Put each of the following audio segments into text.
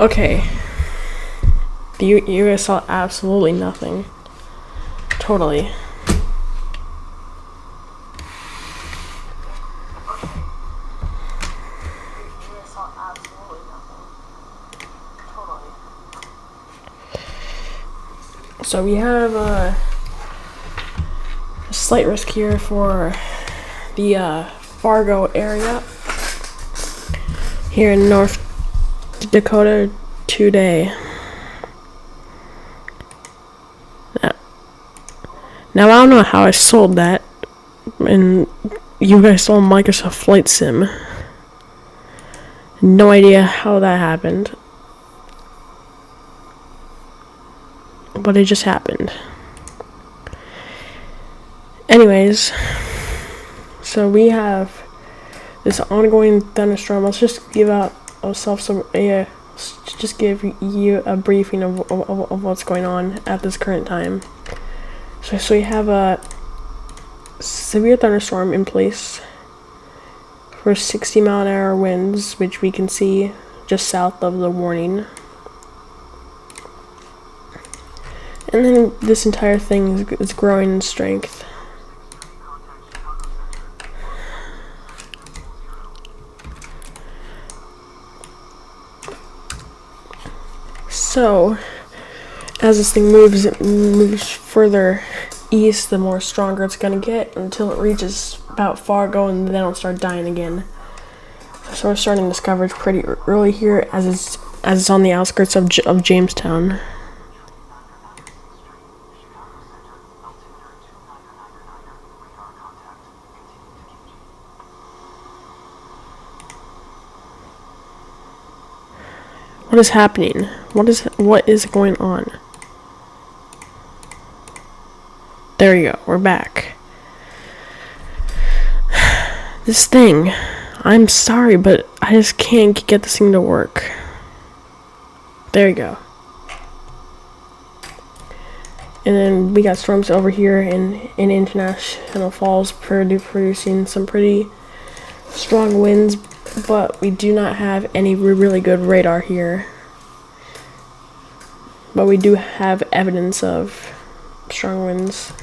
Okay. You guys saw absolutely nothing. Totally. So we have a slight risk here for the Fargo area here in North Dakota today. Now I don't know how I sold that, and you guys saw Microsoft Flight Sim. No idea how that happened, but it just happened. Anyways, so we have this ongoing thunderstorm. Let's just give just give you a briefing of what's going on at this current time. So we have a severe thunderstorm in place for 60-mile-an-hour winds, which we can see just south of the warning. And then this entire thing is growing in strength. So, as this thing moves further east, the more stronger it's gonna get until it reaches about Fargo, and then it'll start dying again. So we're starting this coverage pretty early here, as it's on the outskirts of Jamestown. What is happening? What is going on? There you go, we're back. This thing, I'm sorry, but I just can't get this thing to work. There you go. And then we got storms over here in International Falls, producing some pretty strong winds, but we do not have any really good radar here. But we do have evidence of strong winds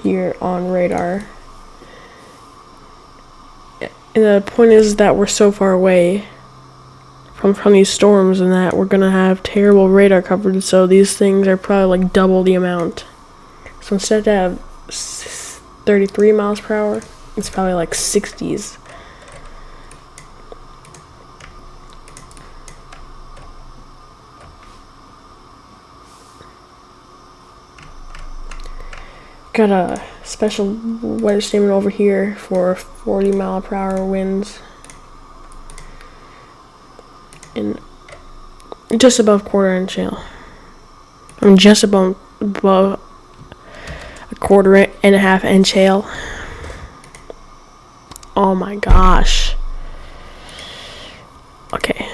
here on radar. And the point is that we're so far away from these storms, and that we're gonna have terrible radar coverage, so these things are probably like double the amount. So instead of 33 miles per hour, it's probably like 60s. Got a special weather statement over here for 40-mile-per-hour winds. And just above quarter-inch hail. I mean, just above a 1.5-inch hail. Oh my gosh. Okay.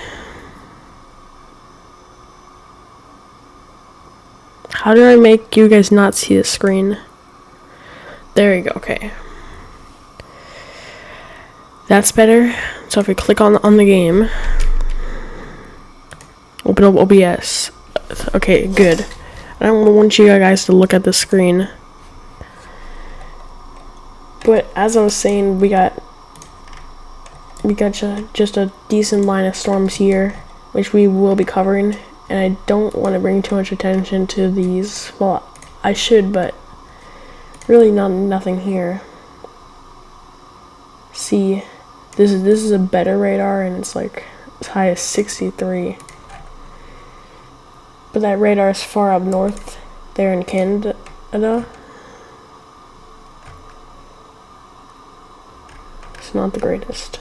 How do I make you guys not see the screen? There you go, okay. That's better. So if we click on the game, open up OBS. Okay, good. I don't want you guys to look at the screen. But as I was saying, we got just a decent line of storms here, which we will be covering, and I don't want to bring too much attention to these. Well, I should, but really nothing here. See, this is a better radar, and it's like as high as 63. But that radar is far up north, there in Canada. It's not the greatest.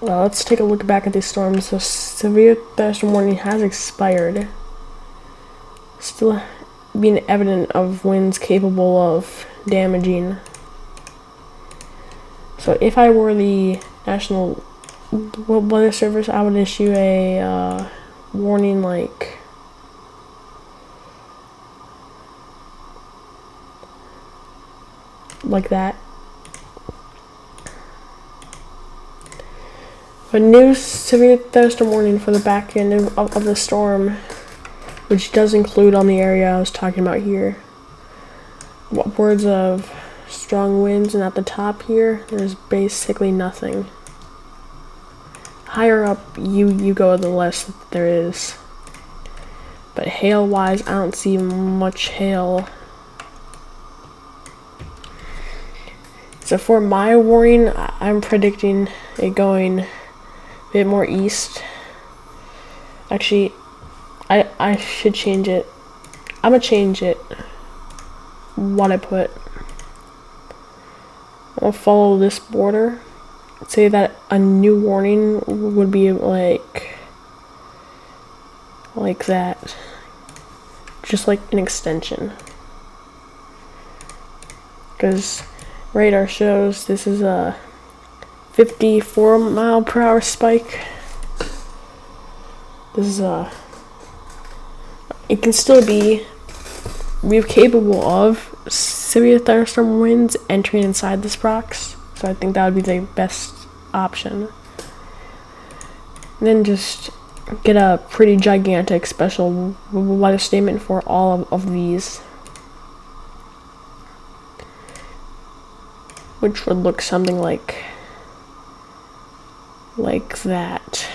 Well, let's take a look back at these storms. So severe thunderstorm warning has expired. Still being evident of winds capable of damaging. So if I were the National Weather Service, I would issue a warning like that. A new severe thunderstorm warning for the back end of the storm, which does include on the area I was talking about here. Upwards of strong winds, and at the top here, there's basically nothing. Higher up you go, the less there is. But hail-wise, I don't see much hail. So for my warning, I'm predicting it going a bit more east. Actually, I should change it. I'm gonna change it. What I put. I'll follow this border. Say that a new warning would be like that. Just like an extension. Because radar shows this is a 54 mile per hour spike. This is it can still be we're capable of severe thunderstorm winds entering inside this box, so I think that would be the best option. And then just get a pretty gigantic special weather statement for all of these, which would look something like that.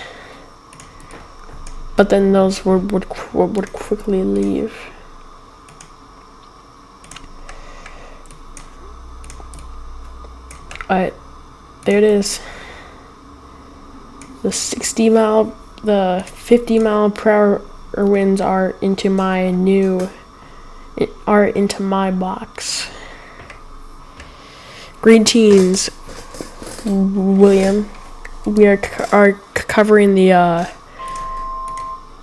But then those would quickly leave. Alright, there it is. The 50 mile per hour winds are into my box. Greetings, William. We are covering the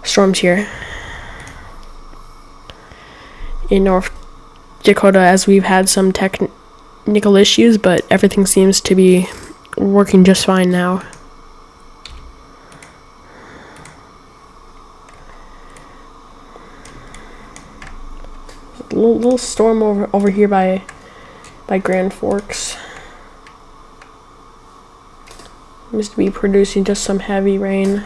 storms here in North Dakota, as we've had some technical issues, but everything seems to be working just fine now. A little storm over here by Grand Forks. Seems to be producing just some heavy rain.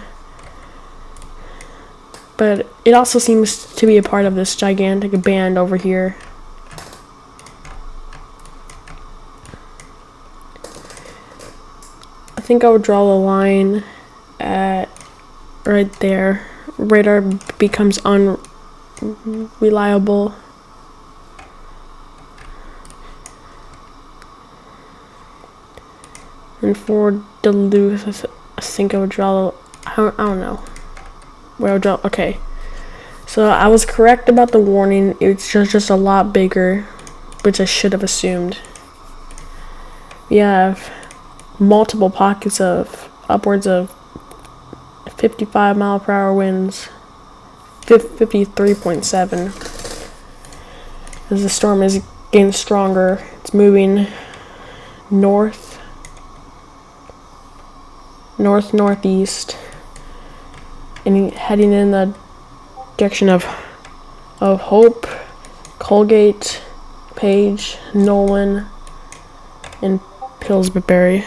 But it also seems to be a part of this gigantic band over here. I think I would draw the line at right there. Radar becomes unreliable. And for Duluth, I think I would draw, I don't know. Where I would draw, okay. So I was correct about the warning. It's just a lot bigger, which I should have assumed. We have multiple pockets of upwards of 55 mile per hour winds, 53.7. As the storm is getting stronger, it's moving northeast, and heading in the direction of Hope, Colgate, Page, Nolan, and Pillsbury.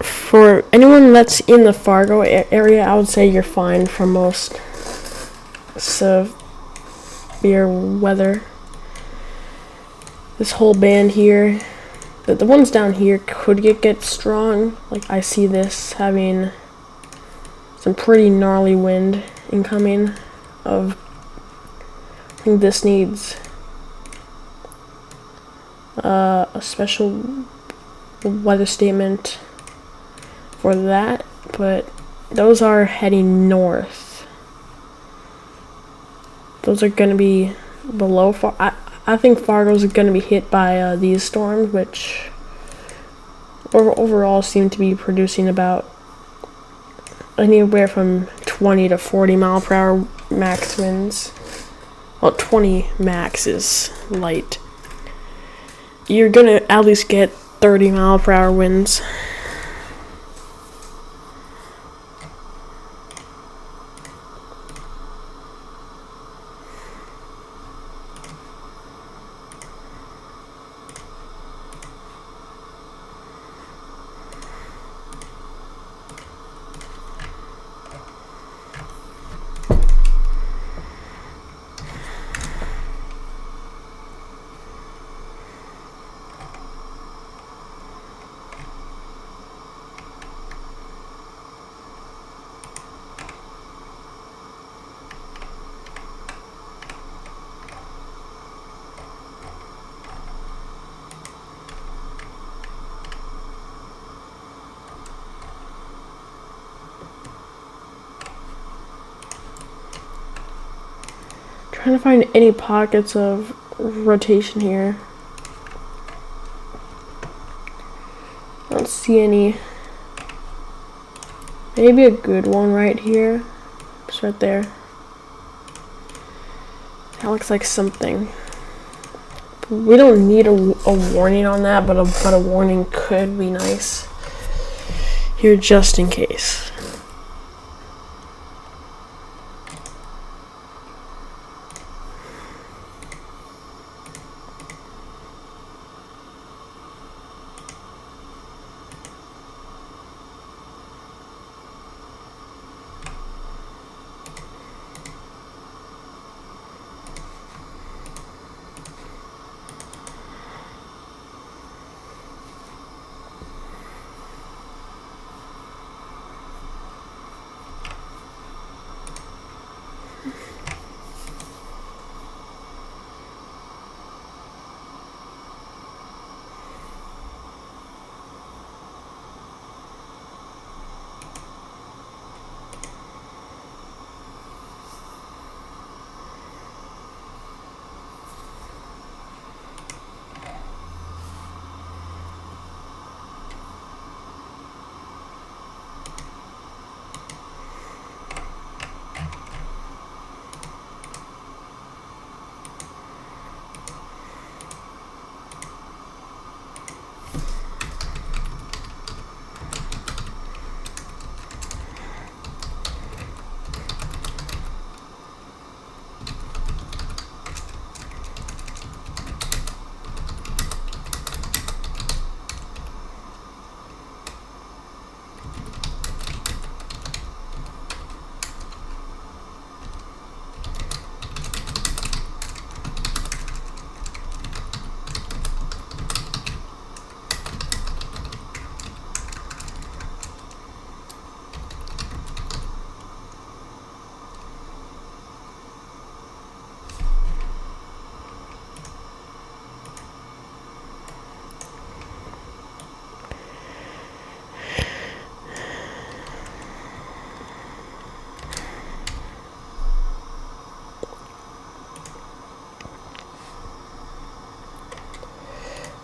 For anyone that's in the Fargo area, I would say you're fine for most severe weather. This whole band here, the ones down here could get strong. Like I see this having some pretty gnarly wind incoming. I think this needs a special weather statement for that, but those are heading north. Those are going to be below I think Fargo's going to be hit by these storms, which overall seem to be producing about anywhere from 20 to 40 mile per hour max winds. Well, 20 max is light. You're going to at least get 30 mile per hour winds. Trying to find any pockets of rotation here. I don't see any. Maybe a good one right here. Just right there. That looks like something. We don't need a warning on that, but a warning could be nice here just in case.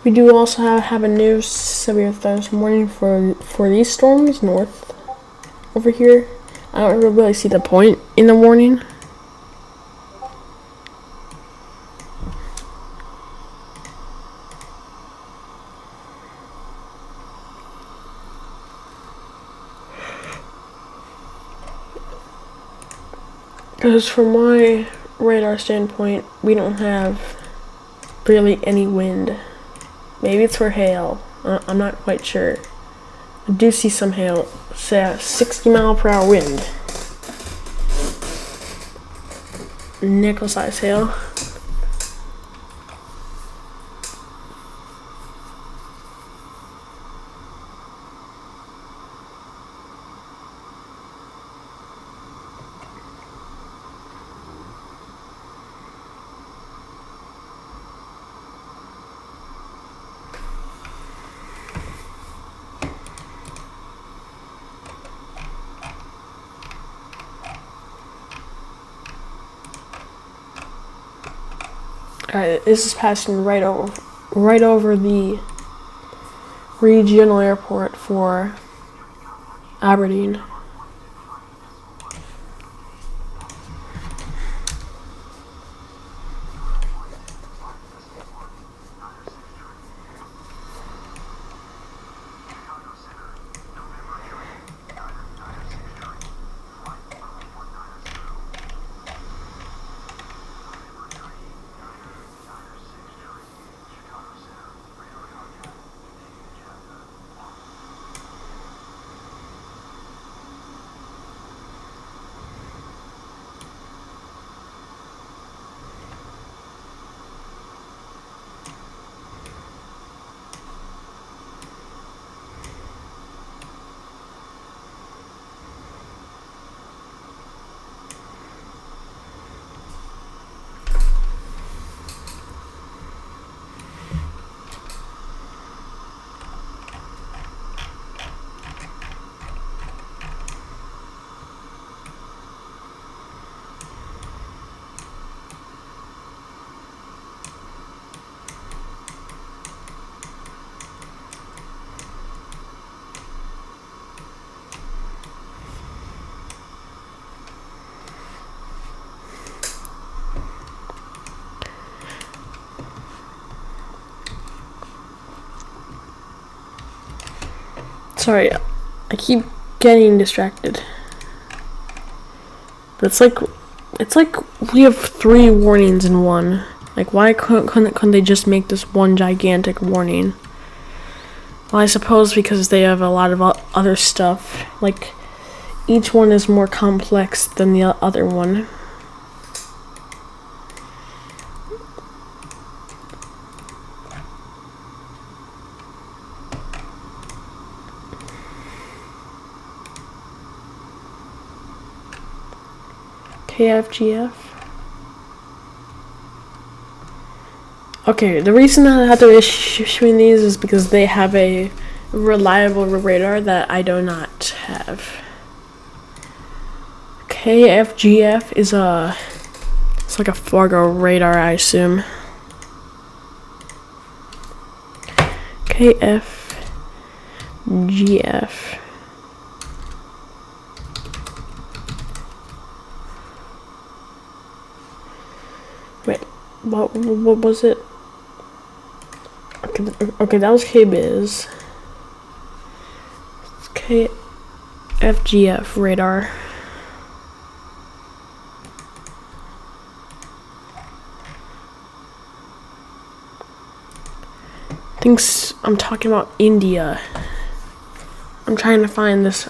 We do also have a new severe thunderstorm warning for these storms north over here. I don't really see the point in the warning. Because from my radar standpoint, we don't have barely any wind. Maybe it's for hail. I'm not quite sure. I do see some hail. Say a 60 mile per hour wind. nickel-sized hail. Alright, this is passing right over the regional airport for Aberdeen. Sorry, I keep getting distracted. But it's like we have 3 warnings in one. Like, why couldn't they just make this one gigantic warning? Well, I suppose because they have a lot of other stuff. Like, each one is more complex than the other one. KFGF. Okay, the reason that they're issuing these is because they have a reliable radar that I do not have. KFGF is it's like a Fargo radar, I assume. KFGF. Wait, what was it? Okay, that was KBiz. It's KFGF radar. I'm talking about India. I'm trying to find this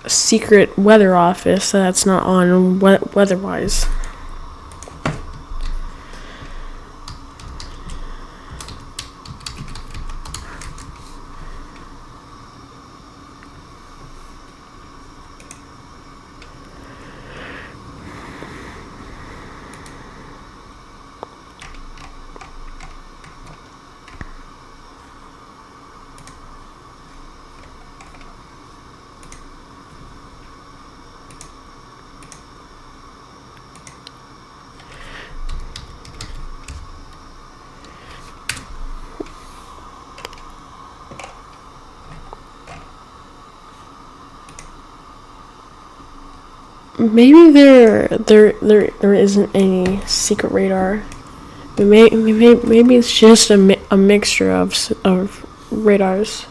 secret weather office that's not on Weatherwise. Maybe there isn't any secret radar. Maybe it's just a mixture of radars.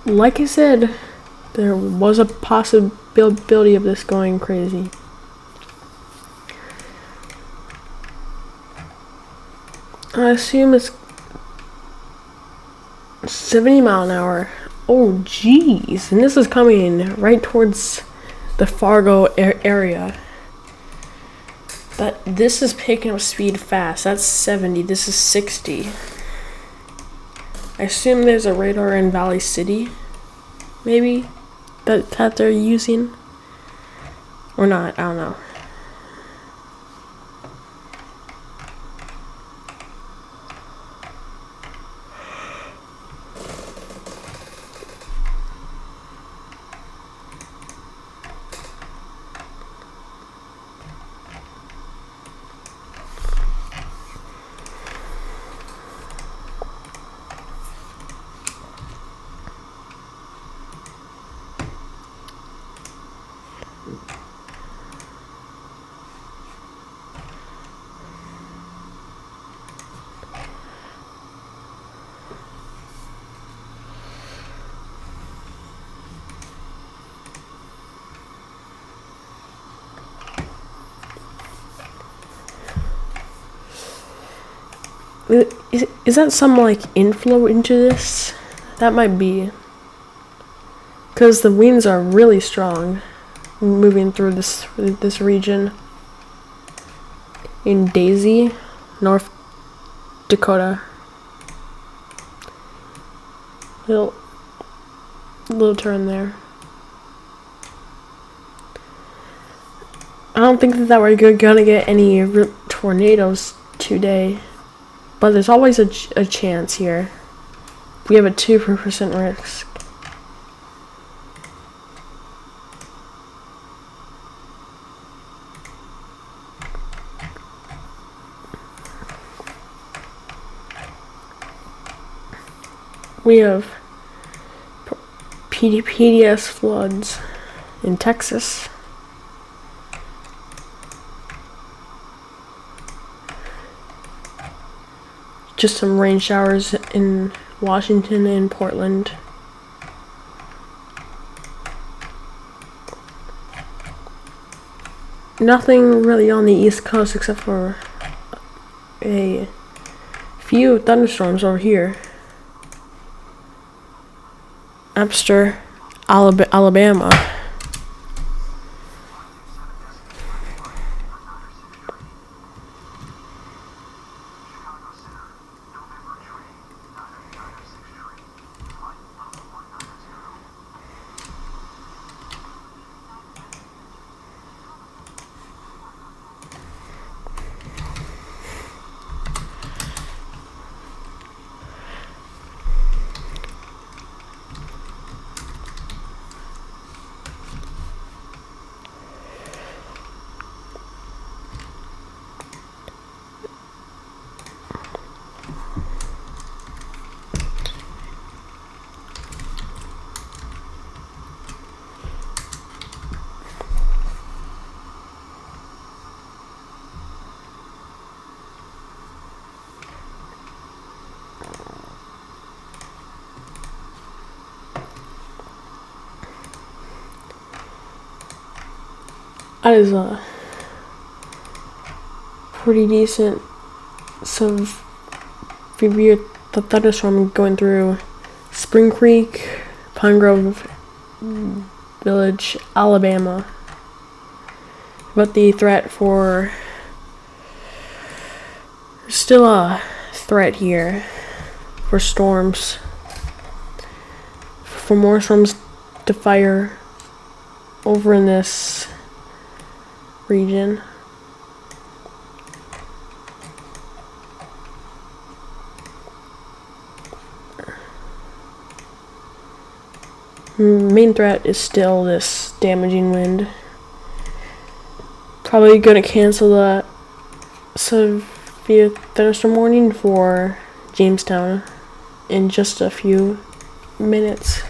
like I said, there was a possibility of this going crazy. I assume it's 70 mile an hour. Oh jeez, and this is coming right towards the Fargo area. But this is picking up speed fast. That's 70, this is 60. I assume there's a radar in Valley City, maybe, that they're using. Or not, I don't know. Is that some like inflow into this? That might be. Because the winds are really strong moving through this region. In Daisy, North Dakota. Little turn there. I don't think that we're gonna get any tornadoes today. But there's always a chance here. We have a 2% risk. We have PDS floods in Texas. Just some rain showers in Washington and Portland. Nothing really on the East Coast except for a few thunderstorms over here. Amster, Alabama. That is a pretty decent severe thunderstorm going through Spring Creek, Pine Grove Village, Alabama. But the threat for still a threat here for storms, for more storms to fire over in this region. Main threat is still this damaging wind. Probably gonna cancel the severe thunderstorm warning for Jamestown in just a few minutes.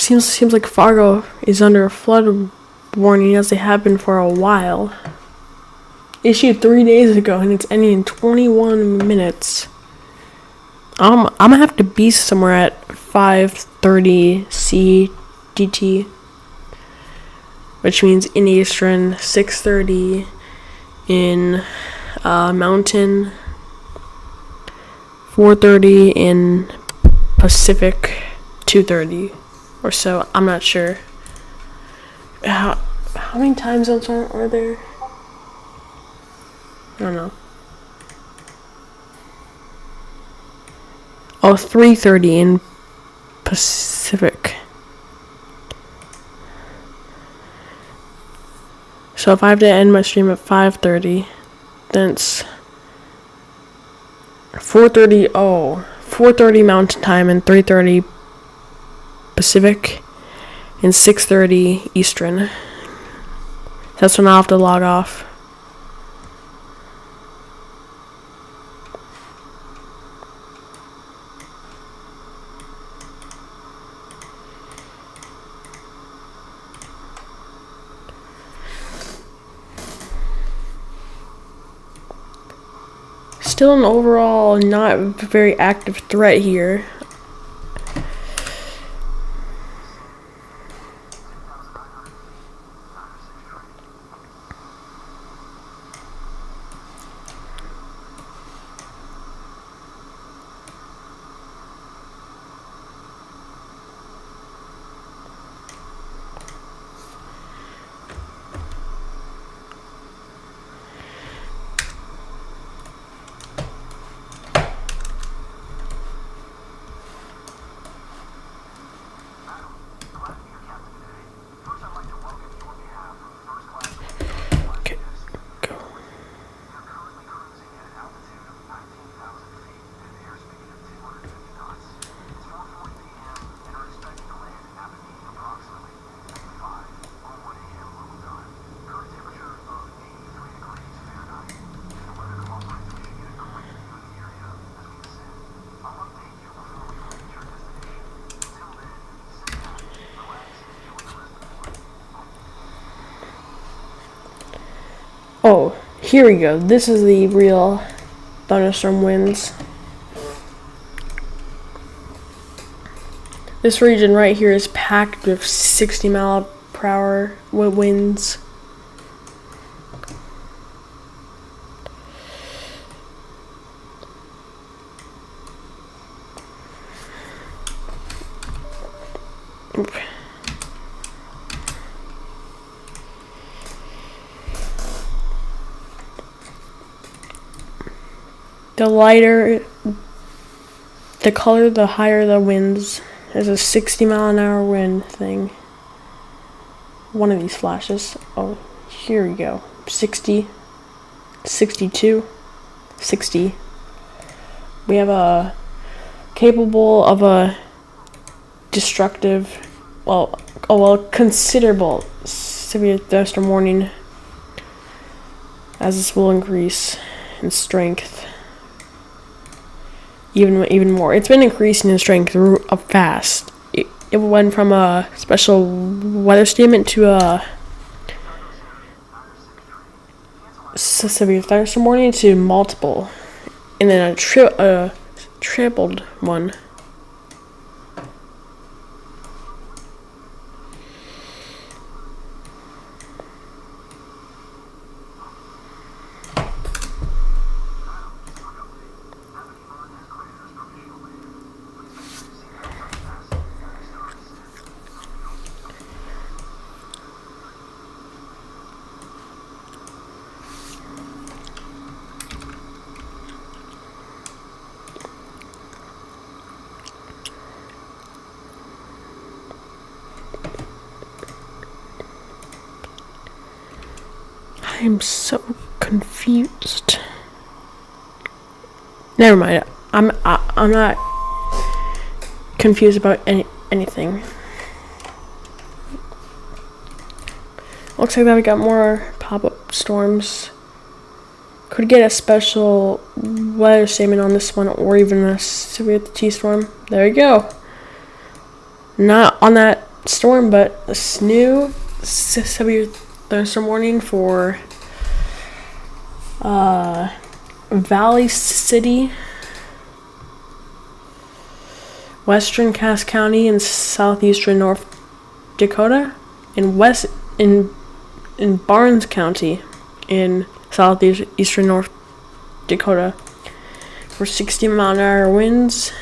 seems like Fargo is under a flood warning, as they have been for a while. Issued 3 days ago, and it's ending in 21 minutes. I'm gonna have to be somewhere at 5:30 CDT, which means in Eastern, 6:30 in Mountain, 4:30 in Pacific, 2:30 or so. I'm not sure. How many time zones are there? I don't know. Oh, 3:30 in Pacific. So if I have to end my stream at 5:30, then it's 4:30. Oh, 4:30 Mountain Time and 3:30 Pacific and 6:30 Eastern. That's when I'll have to log off. Still an overall not very active threat here. Oh, here we go. This is the real thunderstorm winds. This region right here is packed with 60-mile-per-hour winds. The lighter the color, the higher the winds. There's a 60-mile-an-hour wind thing. One of these flashes. Oh, here we go. 60, 62, 60. We have a capable of a destructive, considerable severe thunderstorm warning, as this will increase in strength even more. It's been increasing in strength fast. It went from a special weather statement to a severe thunderstorm warning to multiple, and then a tripled one. I am so confused. Never mind. I'm not confused about anything. Looks like that we got more pop-up storms. Could get a special weather statement on this one, or even a severe T-storm. There we go. Not on that storm, but a new severe thunderstorm warning for Valley City, western Cass County, and southeastern North Dakota, and in Barnes County in southeastern North Dakota for 60-mile-an-hour winds.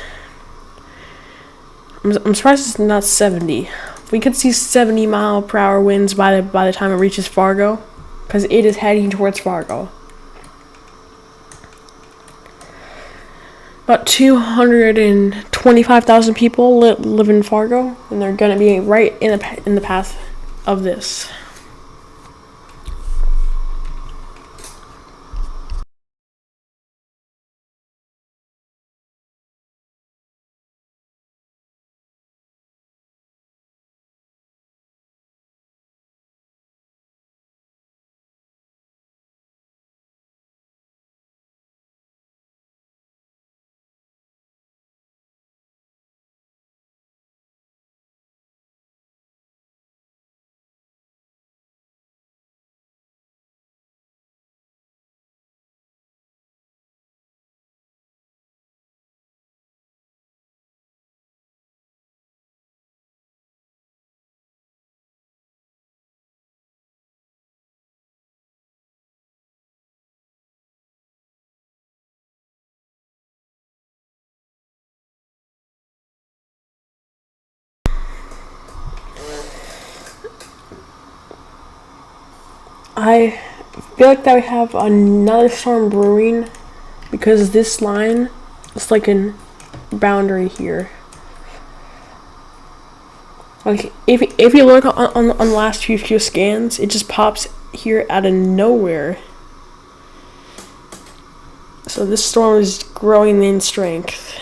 I'm surprised it's not 70. We could see 70-mile-per-hour winds by the time it reaches Fargo, because it is heading towards Fargo. About 225,000 people live in Fargo, and they're going to be right in the path of this. I feel like that we have another storm brewing, because this line is like a boundary here. Like if you look on the last few scans, it just pops here out of nowhere. So this storm is growing in strength.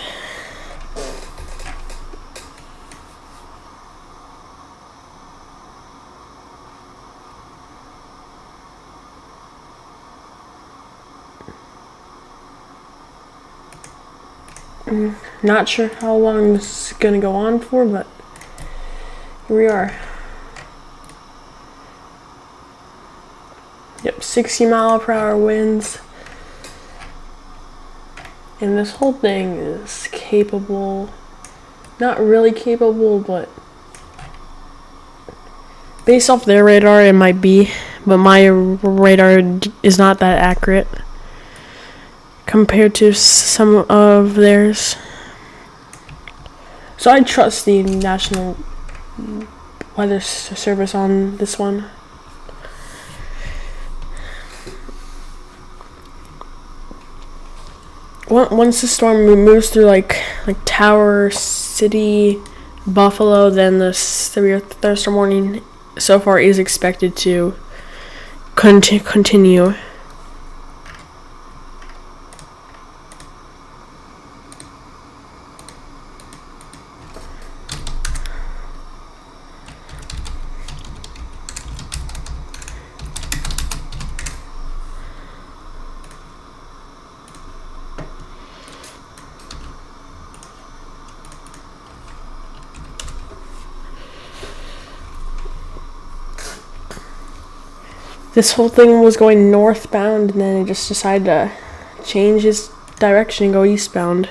Not sure how long this is gonna go on for, but here we are. Yep, 60-mile-per-hour winds. And this whole thing is capable, not really capable, but based off their radar it might be, but my radar is not that accurate compared to some of theirs. So I trust the National Weather Service on this one. Once the storm moves through like Tower City, Buffalo, then the severe thunderstorm warning so far is expected to continue. This whole thing was going northbound, and then it just decided to change its direction and go eastbound.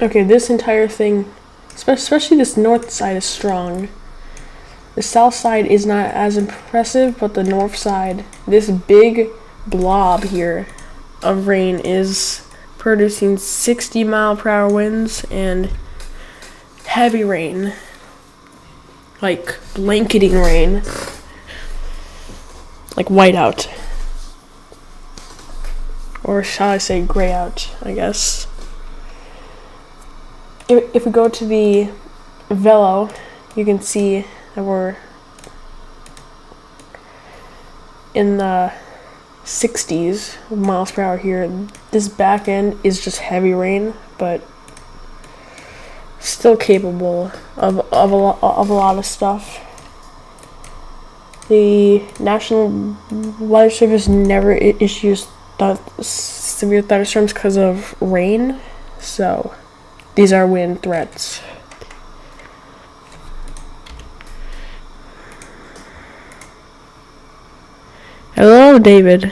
Okay, this entire thing, especially this north side, is strong. The south side is not as impressive, but the north side, this big blob here of rain is producing 60-mile-per-hour winds and heavy rain, like blanketing rain, like whiteout, or shall I say gray out, I guess. If we go to the velo, you can see that we're in the 60s miles per hour here. This back end is just heavy rain, but still capable of a lot of stuff. The National Weather Service never issues severe thunderstorms because of rain, so these are wind threats. Hello, David.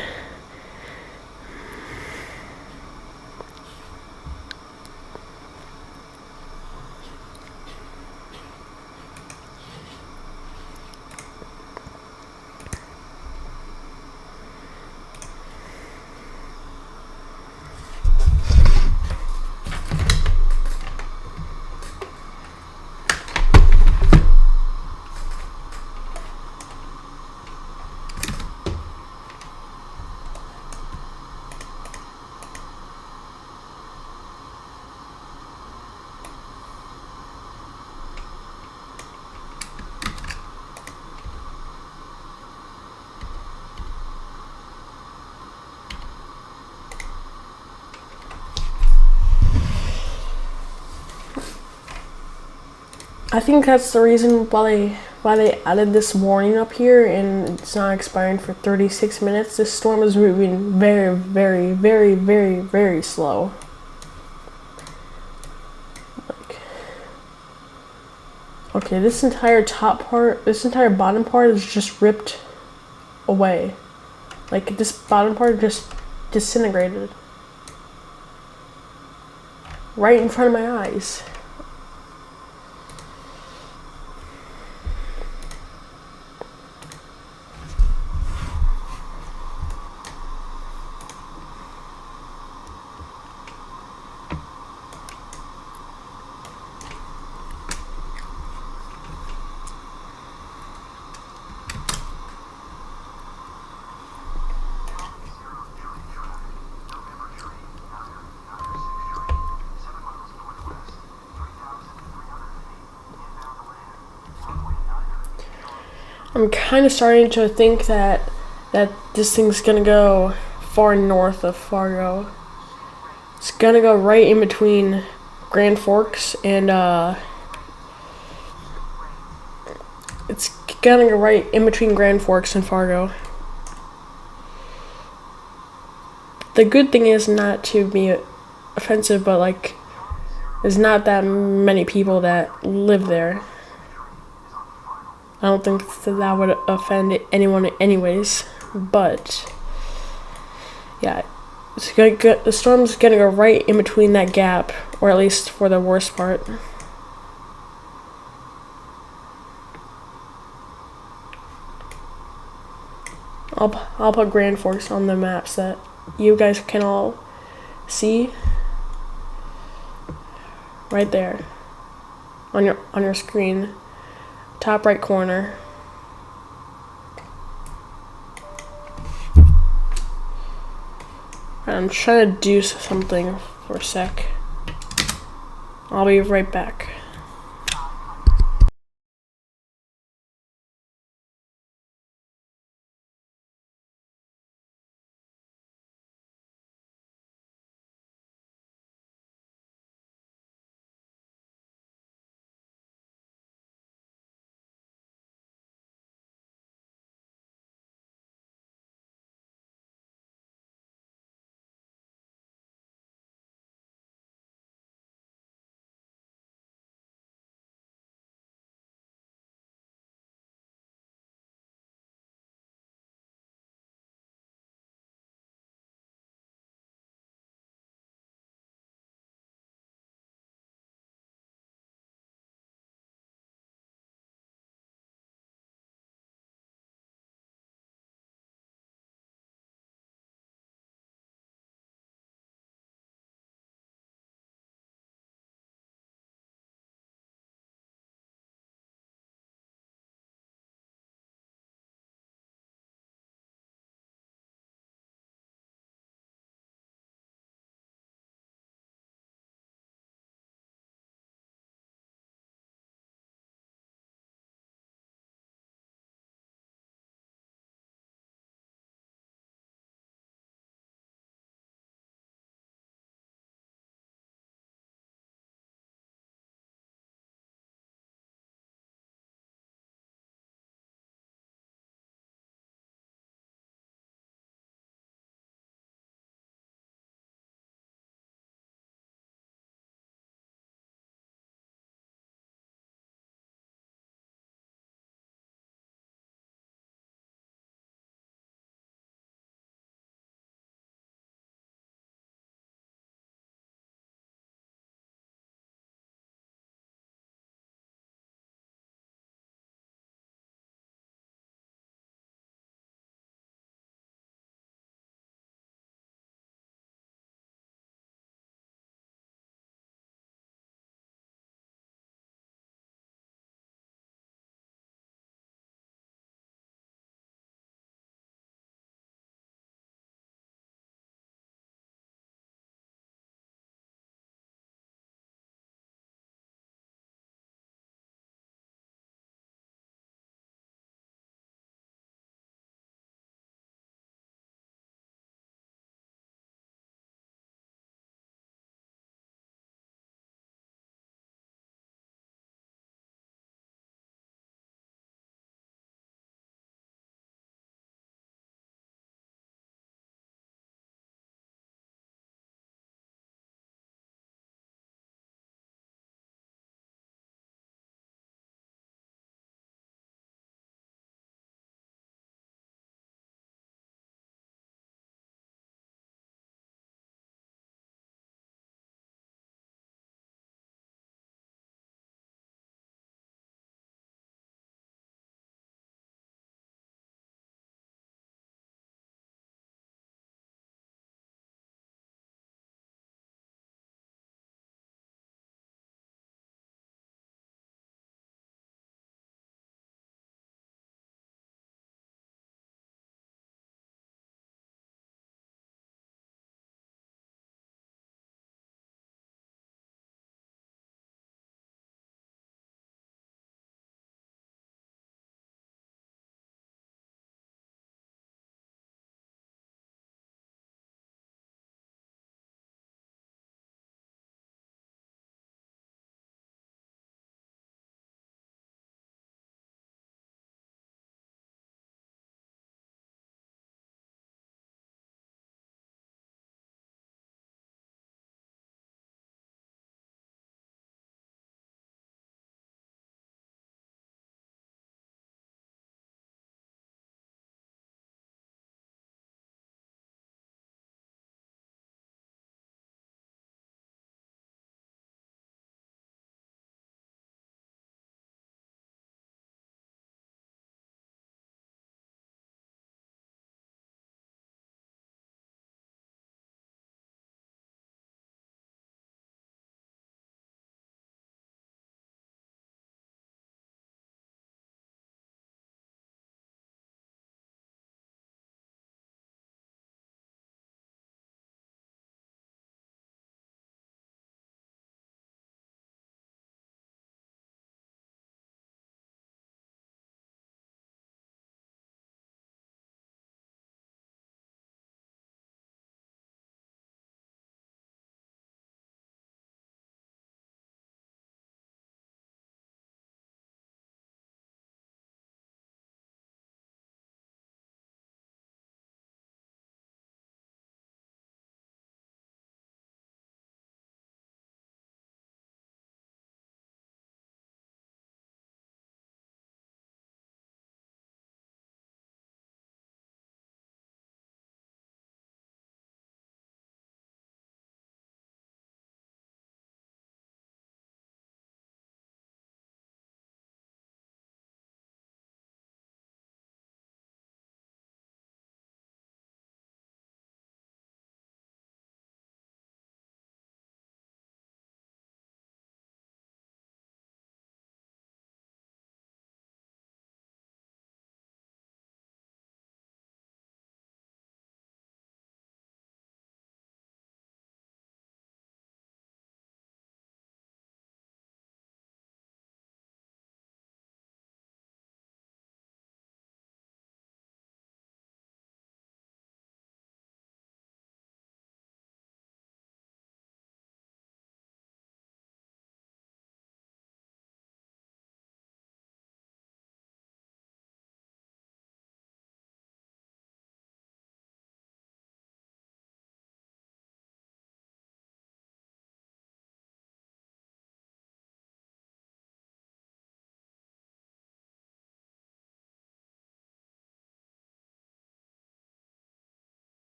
I think that's the reason why they added this warning up here, and it's not expiring for 36 minutes. This storm is moving very, very, very, very, very slow. Okay, this entire bottom part is just ripped away. Like, this bottom part just disintegrated. Right in front of my eyes. I'm kind of starting to think that this thing's gonna go far north of Fargo. It's gonna go right in between Grand Forks and it's gonna go right in between Grand Forks and Fargo. The good thing is not to be offensive, but like, there's not that many people that live there. I don't think that would offend anyone anyways, but yeah, the storm's gonna go right in between that gap, or at least for the worst part. I'll put Grand Forks on the map so that you guys can all see right there on your screen, top right corner. I'm trying to do something for a sec. I'll be right back.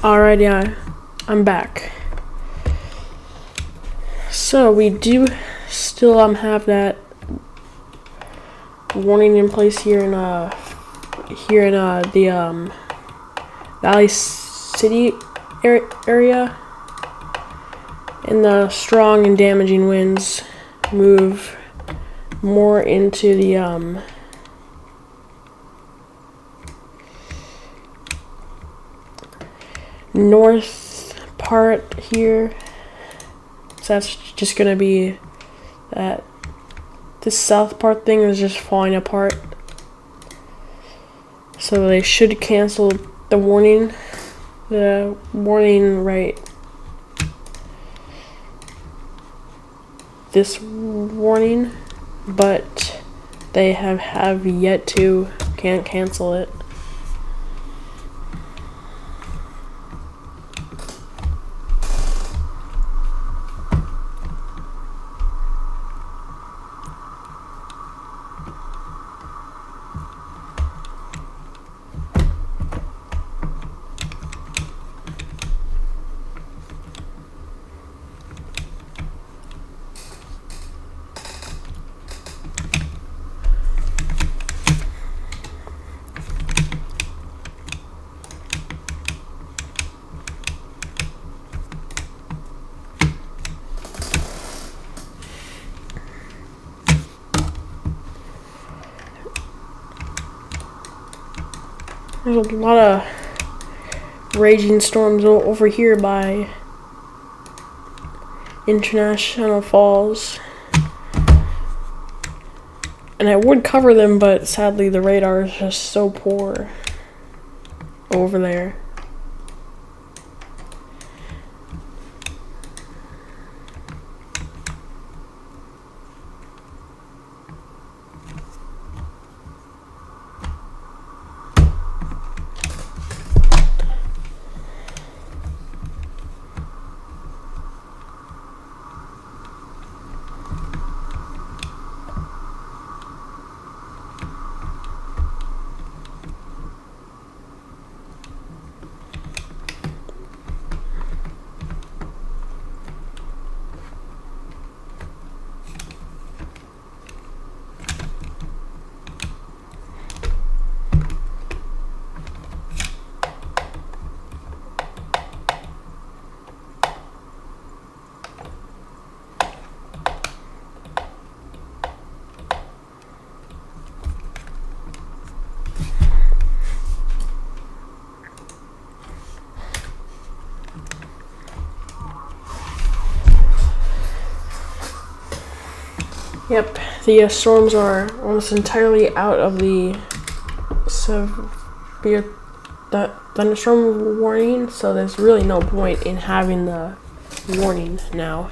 Alright, yeah, I'm back. So we do still have that warning in place here in the Valley City area, and the strong and damaging winds move more into the north part here. So that's just gonna be that. This south part thing is just falling apart. So they should cancel the warning. Right. This warning, but they have yet to cancel it. There's a lot of raging storms over here by International Falls. And I would cover them, but sadly the radar is just so poor over there. Yep, the storms are almost entirely out of the severe thunderstorm warning, so there's really no point in having the warning now.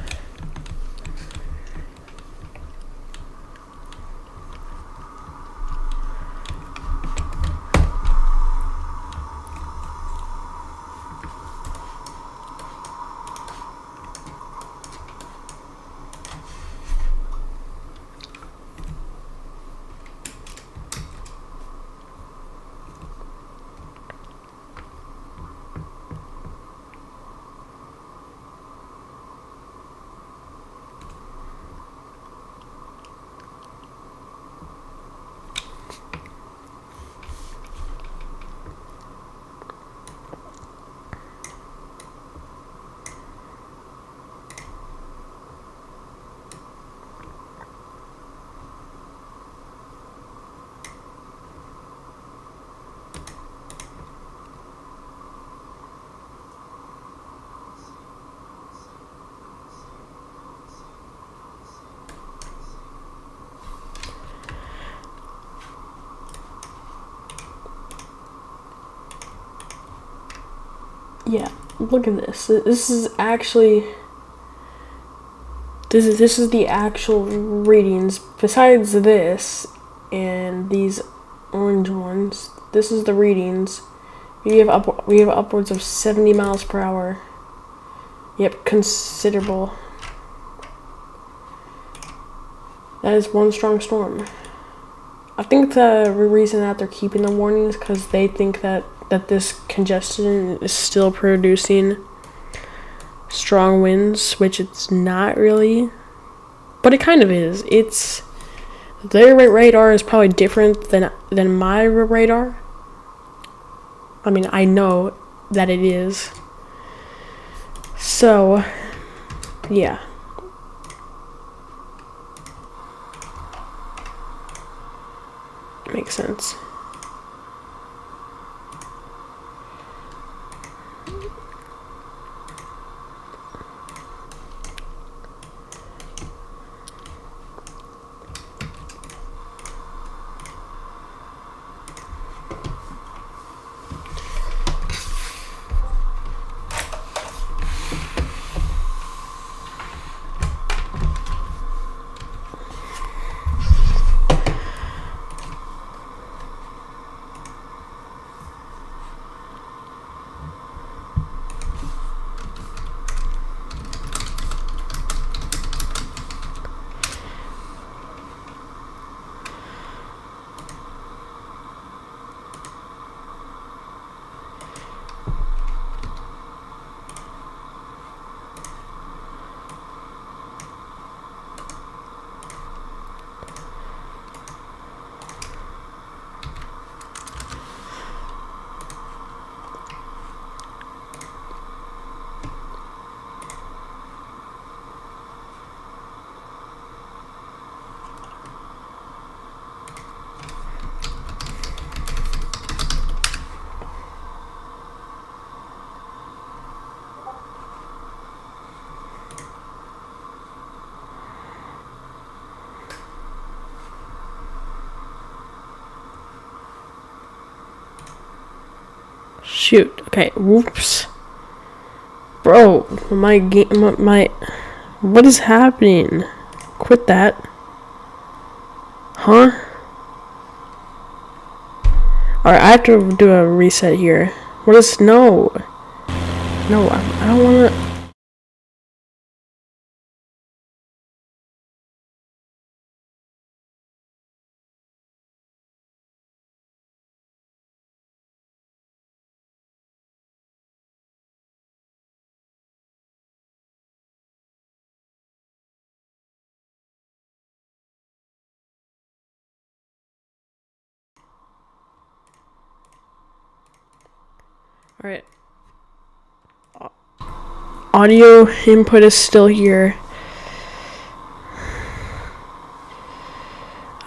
Yeah, look at this. This is actually this is the actual readings. Besides this and these orange ones, this is the readings. We have upwards of 70 miles per hour. Yep, considerable. That is one strong storm. I think the reason that they're keeping the warnings because they think that that this congestion is still producing strong winds, which it's not really, but it kind of is. Their radar is probably different than my radar. I mean, I know that it is. So, yeah. Makes sense. Shoot. Okay. Whoops. Bro, my what is happening? Quit that. Huh? Alright, I have to do a reset here. What is no? No, I don't wanna. Alright. Audio input is still here.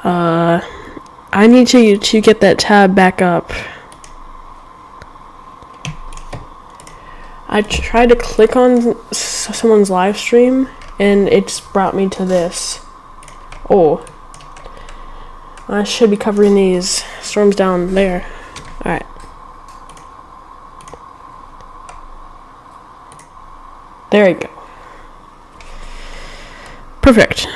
I need you to get that tab back up. I tried to click on someone's live stream and it just brought me to this. Oh. I should be covering these storms down there. Alright. There you go. Perfect.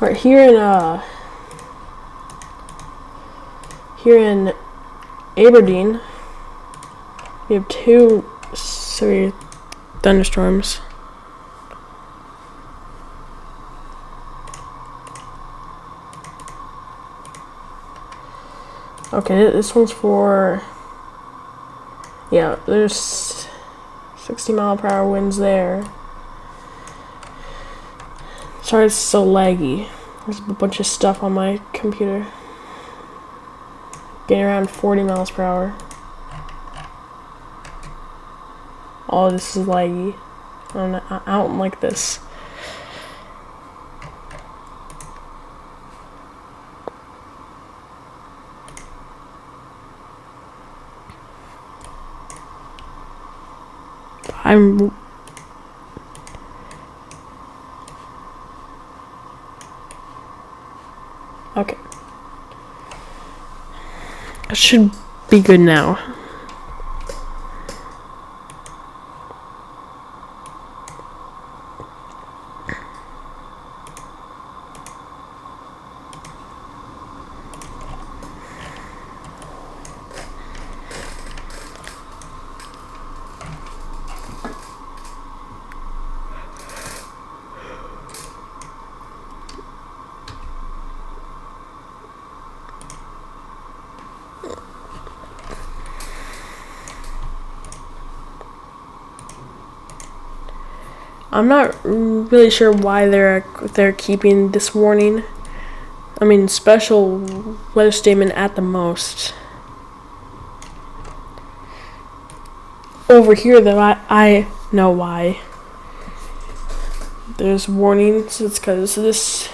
Right, here in Aberdeen, we have 2 severe thunderstorms. Okay, this one's for, yeah, there's 60-mile-per-hour winds there. Sorry it's so laggy. There's a bunch of stuff on my computer. Getting around 40 miles per hour. All this is laggy. out like this. Okay. It should be good now. I'm not really sure why they're keeping this warning. I mean, special weather statement at the most. Over here, though, I know why. There's warnings. It's because this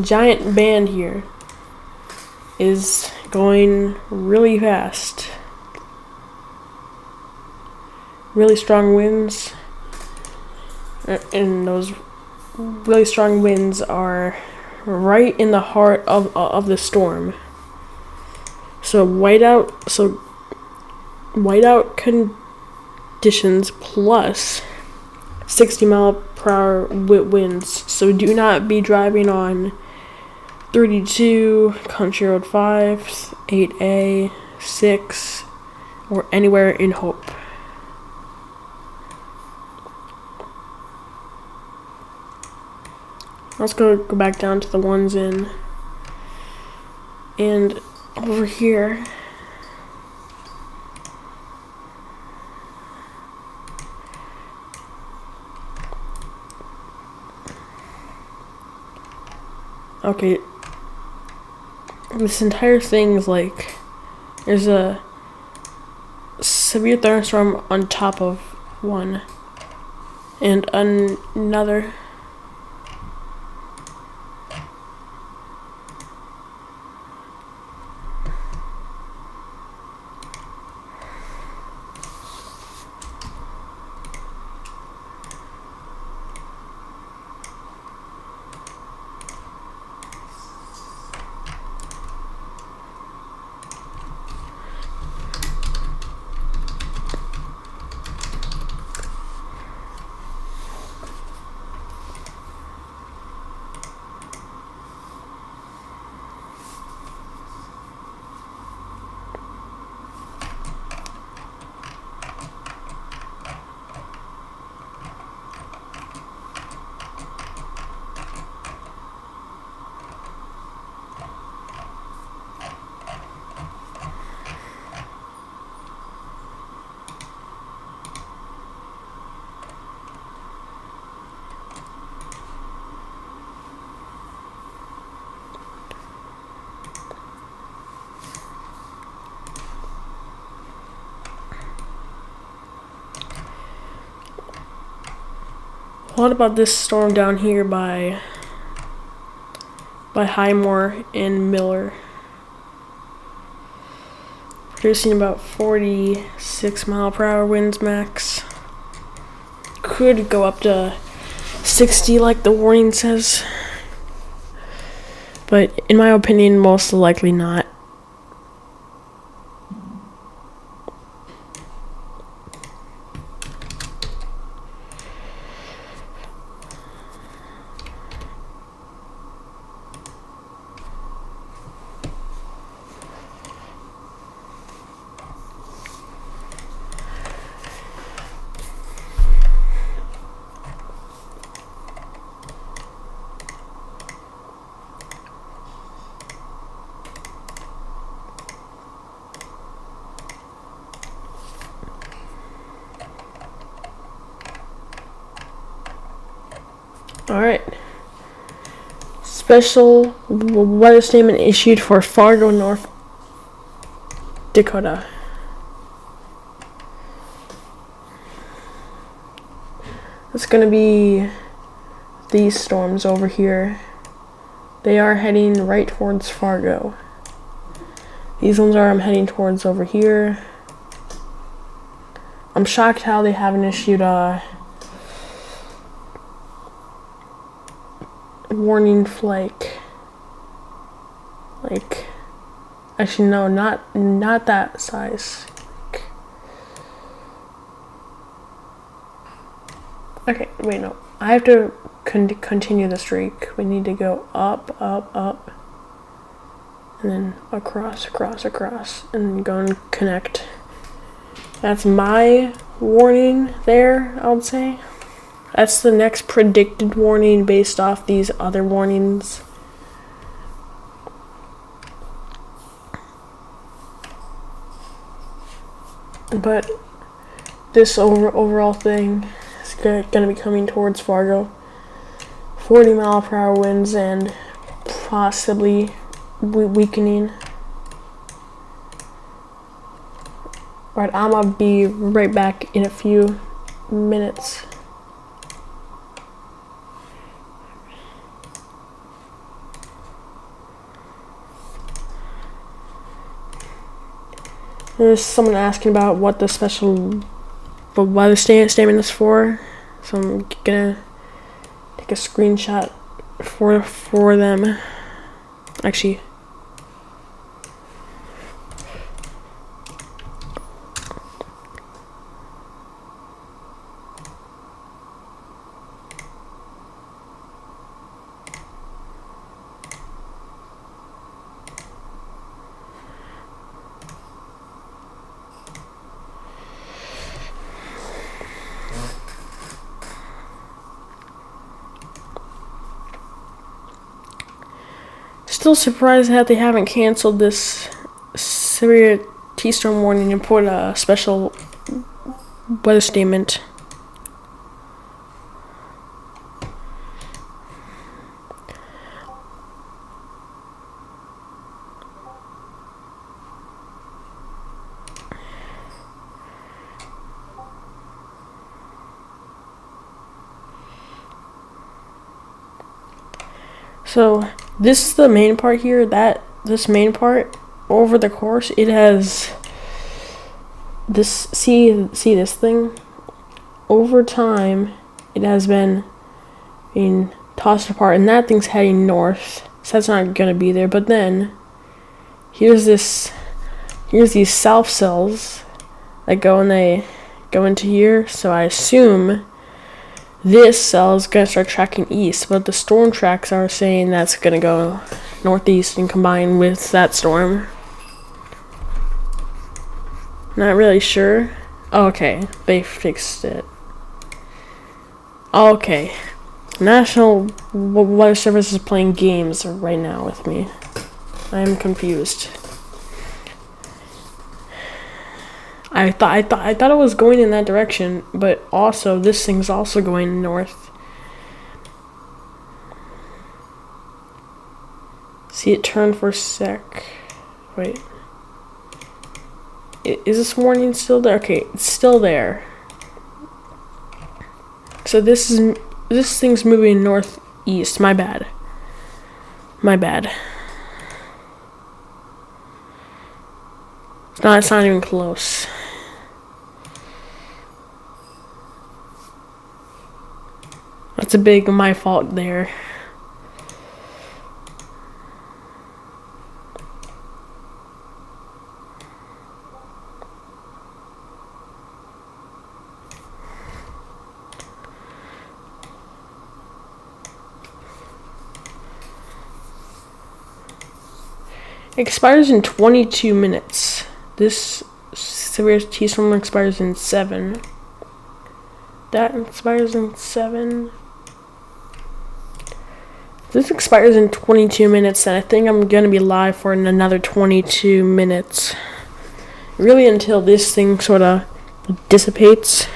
giant band here is going really fast. Really strong winds. And those really strong winds are right in the heart of the storm. So whiteout conditions plus 60-mile-per-hour winds. So do not be driving on 32, Country Road 5, 8A, 6, or anywhere in Hope. Let's go back down to the ones in. And over here, okay, this entire thing is like, there's a severe thunderstorm on top of one, and another. What about this storm down here by Highmore and Miller? Producing about 46-mile-per-hour winds max. Could go up to 60 like the warning says. But in my opinion, most likely not. Alright. Special weather statement issued for Fargo, North Dakota. It's gonna be these storms over here. They are heading right towards Fargo. These ones are I'm heading towards over here. I'm shocked how they haven't issued a warning for like actually no, not that size. Okay, wait, no. I have to continue the streak. We need to go up, up, up, and then across, across, across, and go and connect. That's my warning there, I would say. That's the next predicted warning based off these other warnings. But this overall thing is gonna be coming towards Fargo. 40-mile-per-hour winds and possibly weakening. Right, I'm gonna be right back in a few minutes. There's someone asking about what the special weather statement is for, so I'm gonna take a screenshot for them. Actually, still surprised that they haven't canceled this severe T-storm warning and put a special weather statement. So this is the main part here. This main part over the course, it has this. See this thing. Over time, it has been being tossed apart, and that thing's heading north. So that's not gonna be there. But then here's these south cells that go into here. So I assume this cell is going to start tracking east, but the storm tracks are saying that's going to go northeast and combine with that storm. Not really sure. Okay, they fixed it. Okay. National Weather Service is playing games right now with me. I am confused. I thought it was going in that direction, but also this thing's also going north. See it turn for a sec. Wait. Is this warning still there? Okay, it's still there. So this thing's moving northeast. My bad. It's not even close. That's a big my fault there. Expires in 22 minutes. This severe T-storm expires in 7. That expires in 7. This expires in 22 minutes, and I think I'm going to be live for another 22 minutes. Really until this thing sort of dissipates.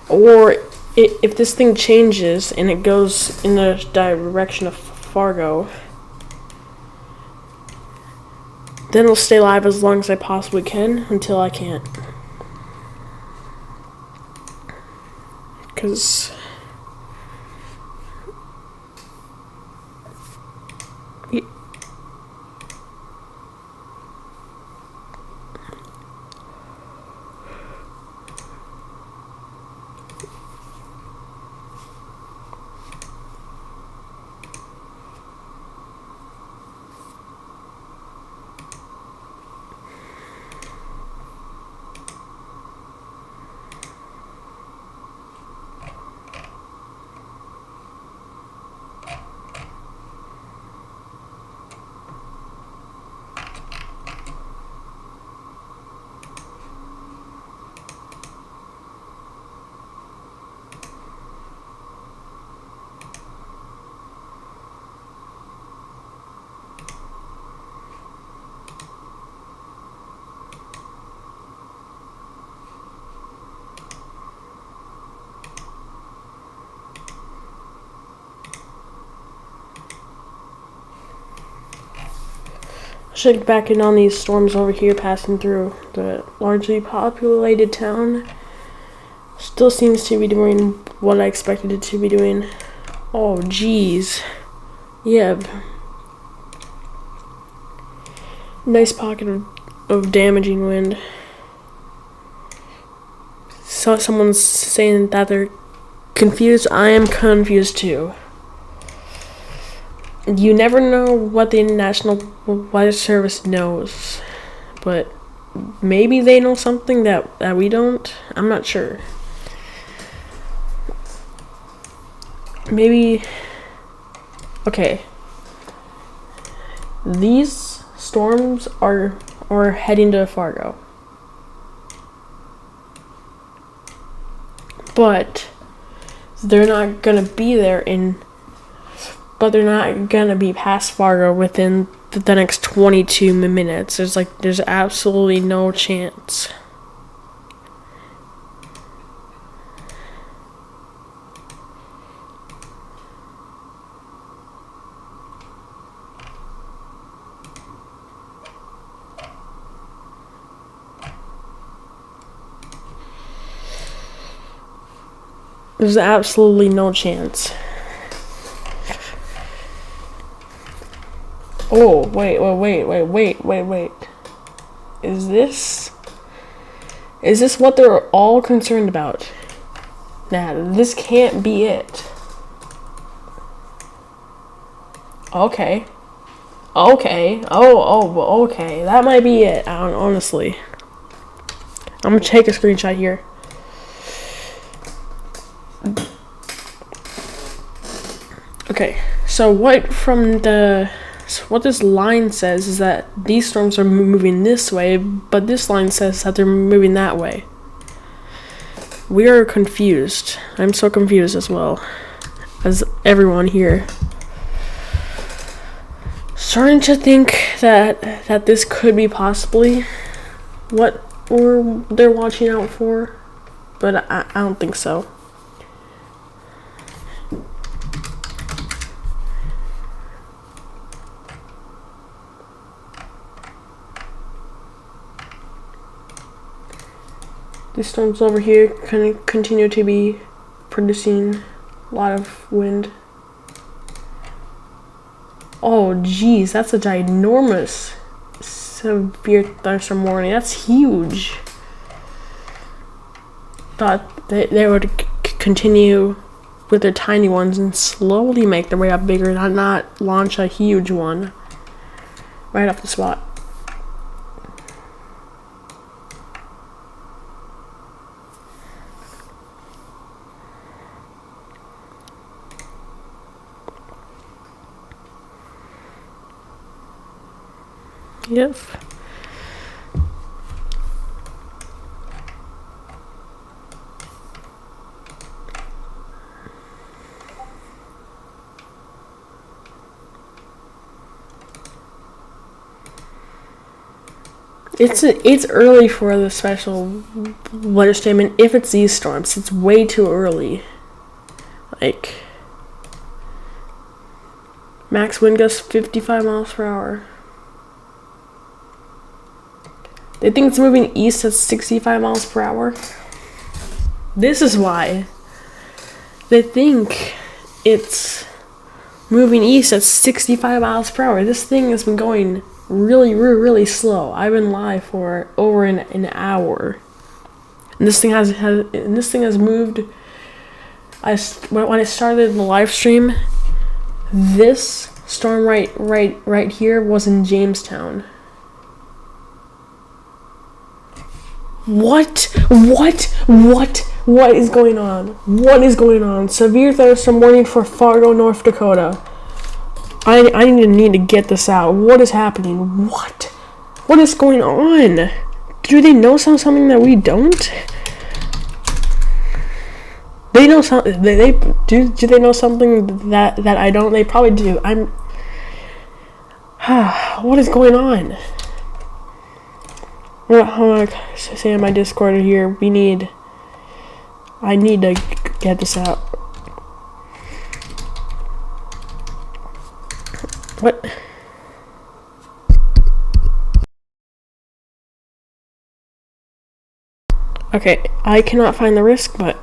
Or if this thing changes and it goes in the direction of Fargo, then I'll stay live as long as I possibly can until I can't. because check back in on these storms over here passing through the largely populated town. Still seems to be doing what I expected it to be doing. Oh geez. Yeah. Nice pocket of damaging wind. So someone's saying that they're confused. I am confused too. You never know what the National Weather Service knows, but maybe they know something that we don't. I'm not sure. Maybe. Okay. These storms are heading to Fargo, but they're not gonna be there but they're not gonna be past Fargo within the next 22 minutes. There's absolutely no chance. There's absolutely no chance. Oh, wait. Is this what they're all concerned about? Nah, this can't be it. Okay. Okay. Okay. That might be it. Honestly. I'm gonna take a screenshot here. Okay. So what this line says is that these storms are moving this way, but this line says that they're moving that way. We are confused. I'm so confused as well as everyone here. Starting to think that this could be possibly what they're watching out for, but I don't think so. These storms over here continue to be producing a lot of wind. Oh geez, that's a ginormous severe thunderstorm warning. That's huge. Thought they would continue with their tiny ones and slowly make their way up bigger, not launch a huge one right off the spot. Yep. It's early for the special weather statement. If it's these storms, it's way too early. Like, max wind gusts 55 miles per hour. They think it's moving east at 65 miles per hour. This is why. They think it's moving east at 65 miles per hour. This thing has been going really, really, really slow. I've been live for over an hour, and this thing has moved. When I started the live stream, this storm right here was in Jamestown. What is going on? What is going on? Severe thunderstorm warning for Fargo, North Dakota. I need to get this out. What is happening? What is going on? Do they know something that we don't? They know something. Do they know something that I don't? They probably do. What is going on? Well, I'm gonna say in my Discord here. I need to get this out. What? Okay, I cannot find the risk, but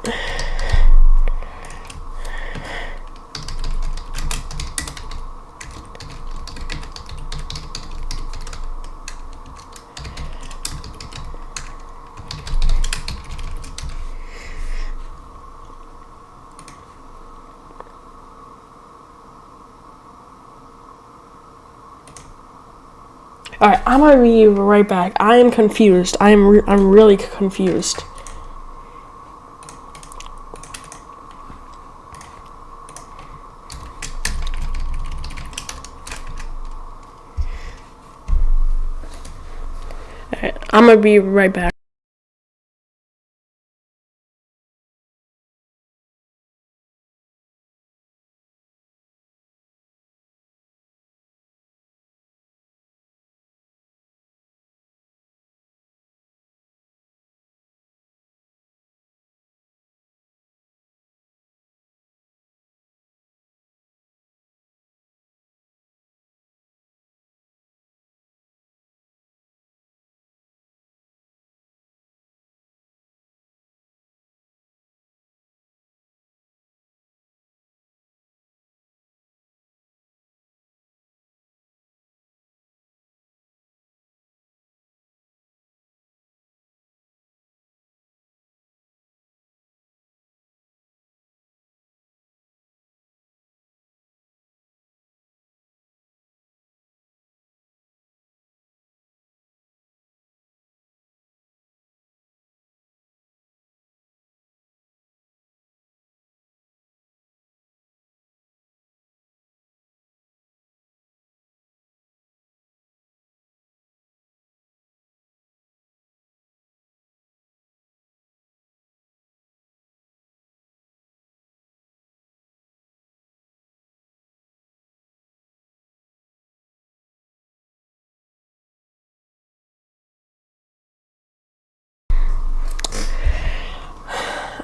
alright, I'm gonna be right back. I am confused. I'm really confused. Alright, I'm gonna be right back.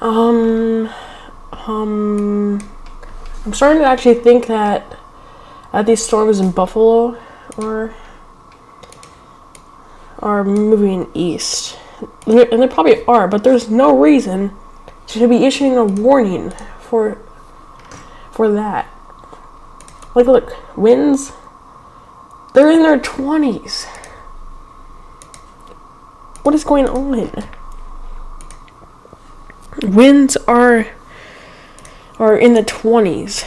I'm starting to actually think that these storms in Buffalo are moving east, and they probably are. But there's no reason to be issuing a warning for that. Like, look, winds. They're in their 20s. What is going on? Winds are in the 20s.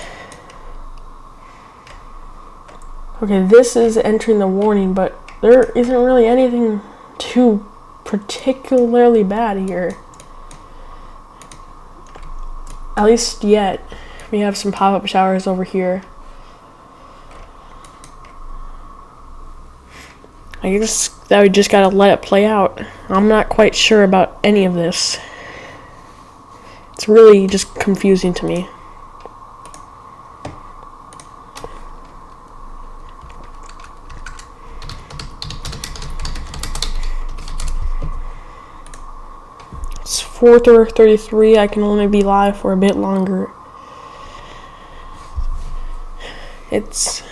Okay, this is entering the warning, but there isn't really anything too particularly bad here. At least yet. We have some pop-up showers over here. I guess that we just gotta let it play out. I'm not quite sure about any of this. It's really just confusing to me. It's 4:33. I can only be live for a bit longer. It's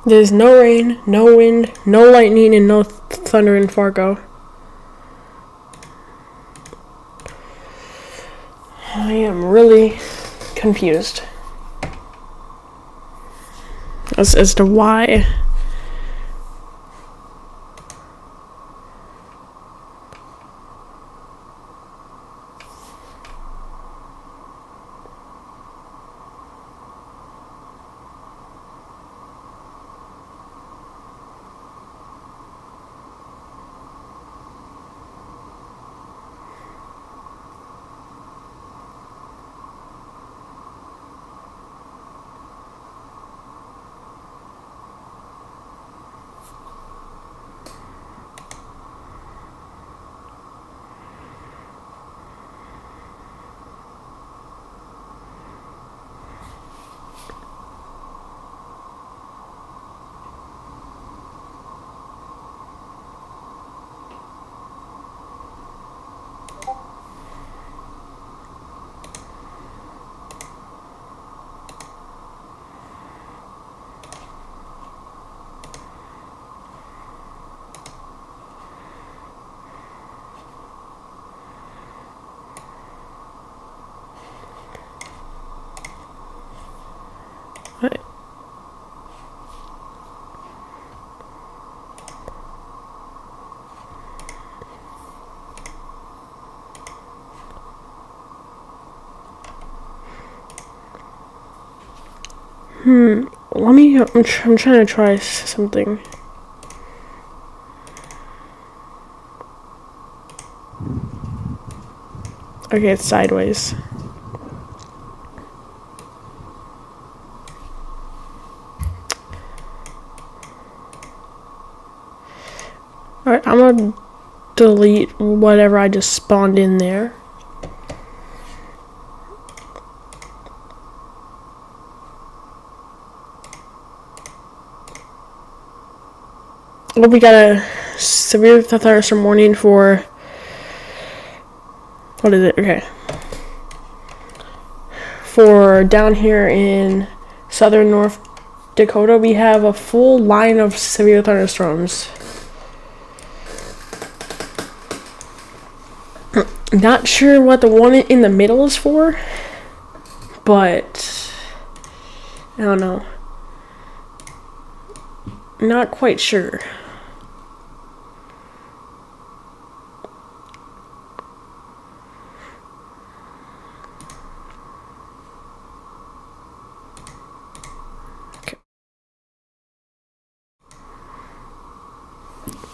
There's no rain, no wind, no lightning, and no thunder in Fargo. I am really confused as to why. I'm trying to try something. Okay, it's sideways. Alright, I'm gonna delete whatever I just spawned in there. Well, we got a severe thunderstorm warning for, what is it? Okay. For down here in southern North Dakota, we have a full line of severe thunderstorms. Not sure what the one in the middle is for, but I don't know. Not quite sure.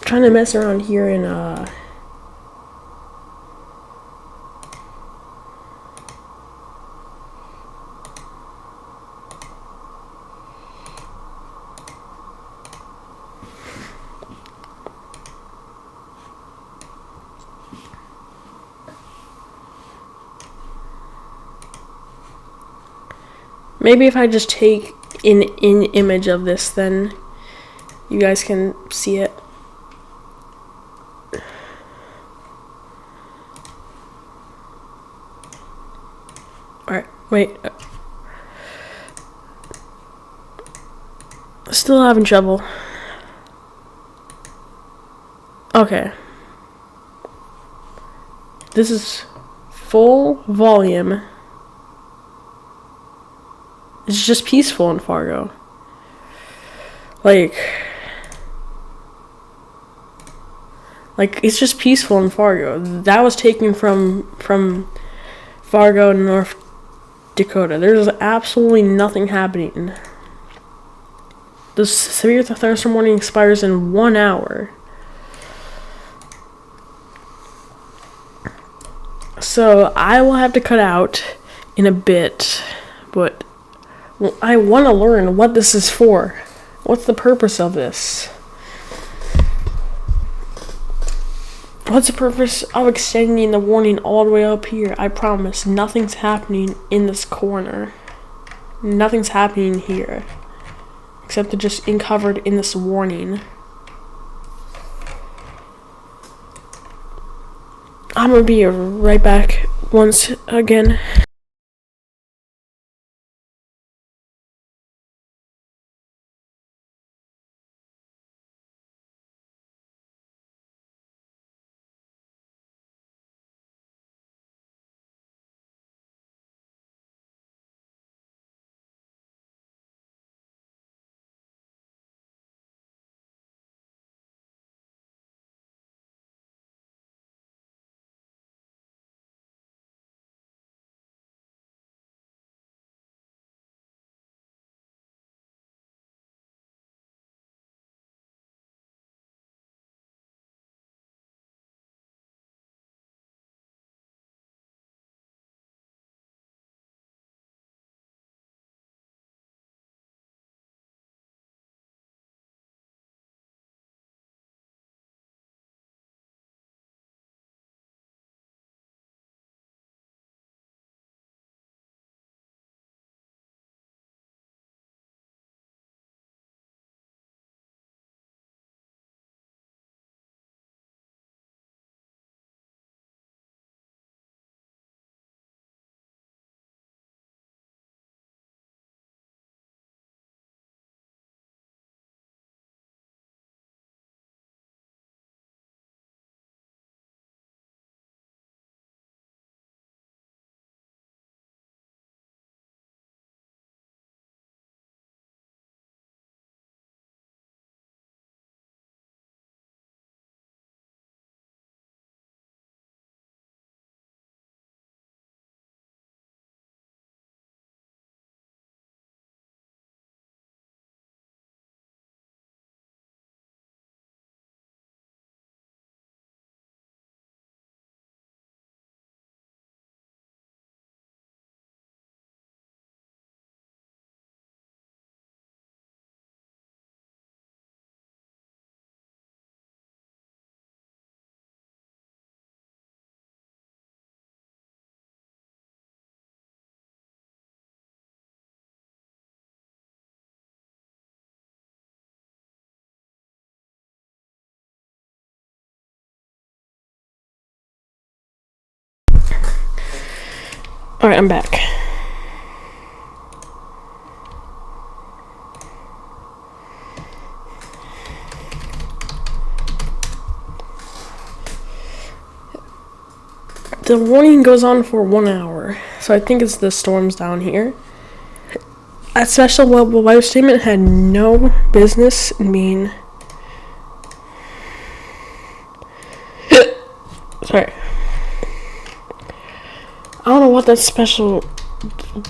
Trying to mess around here in maybe if I just take an image of this, then you guys can see it. Alright, wait. Still having trouble. Okay. This is full volume. It's just peaceful in Fargo. Like it's just peaceful in Fargo. That was taken from Fargo, North Dakota. There's absolutely nothing happening. The severe thunderstorm warning expires in 1 hour. So I will have to cut out in a bit, but I want to learn what this is for. What's the purpose of this? What's the purpose of extending the warning all the way up here? I promise, nothing's happening in this corner. Nothing's happening here. Except they're just uncovered in this warning. I'm gonna be right back once again. Alright, I'm back. The warning goes on for 1 hour, so I think it's the storms down here. That special weather statement had no business in being... Sorry. I don't know what that special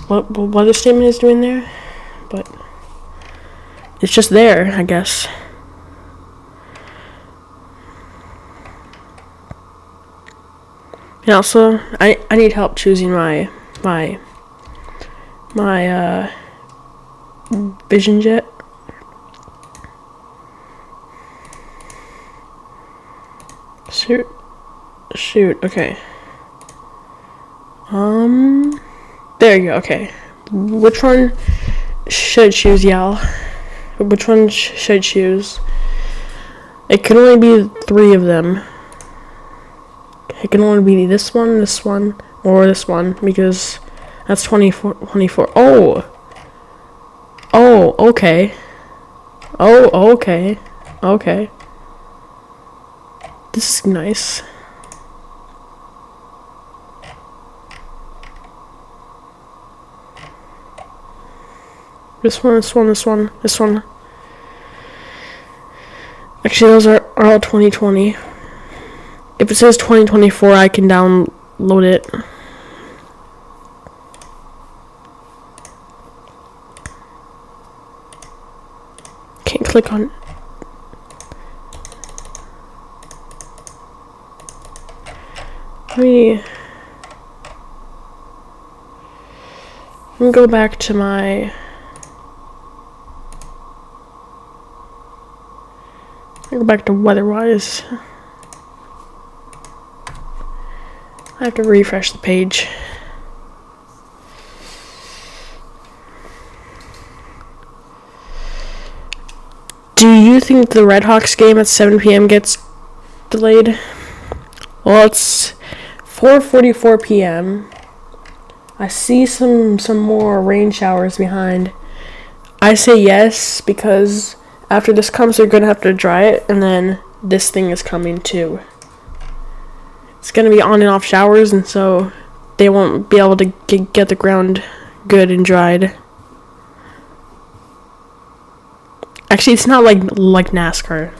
weather statement is doing there, but it's just there, I guess. And also, I need help choosing my Vision Jet. Shoot, okay. There you go, okay. Which one should I choose, y'all? Which one should I choose? It can only be 3 of them. It can only be this one, or this one, because that's 24. Oh, okay. Okay. This is nice. This one. Actually, those are all 2020. If it says 2024, I can download it. Can't click on... Let me go back to my... Go back to weather-wise. I have to refresh the page. Do you think the Red Hawks game at 7 p.m. gets delayed? Well, it's 4:44 p.m. I see some more rain showers behind. I say yes because after this comes, they're gonna have to dry it, and then this thing is coming too. It's gonna be on and off showers, and so they won't be able to get the ground good and dried. Actually, it's not like NASCAR.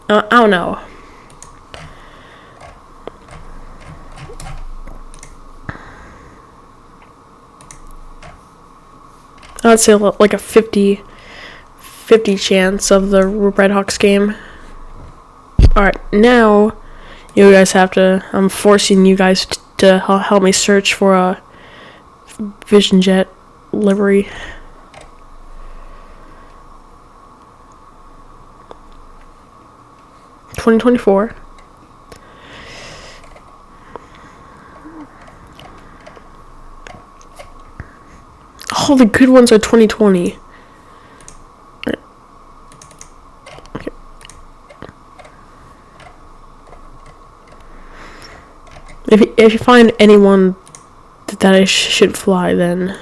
I don't know. I'd say like a 50 chance of the Red Hawks game. Alright, now you guys have to... I'm forcing you guys to help me search for a Vision Jet livery. $2024. All the good ones are 2020. Okay. If you find anyone that I should fly, then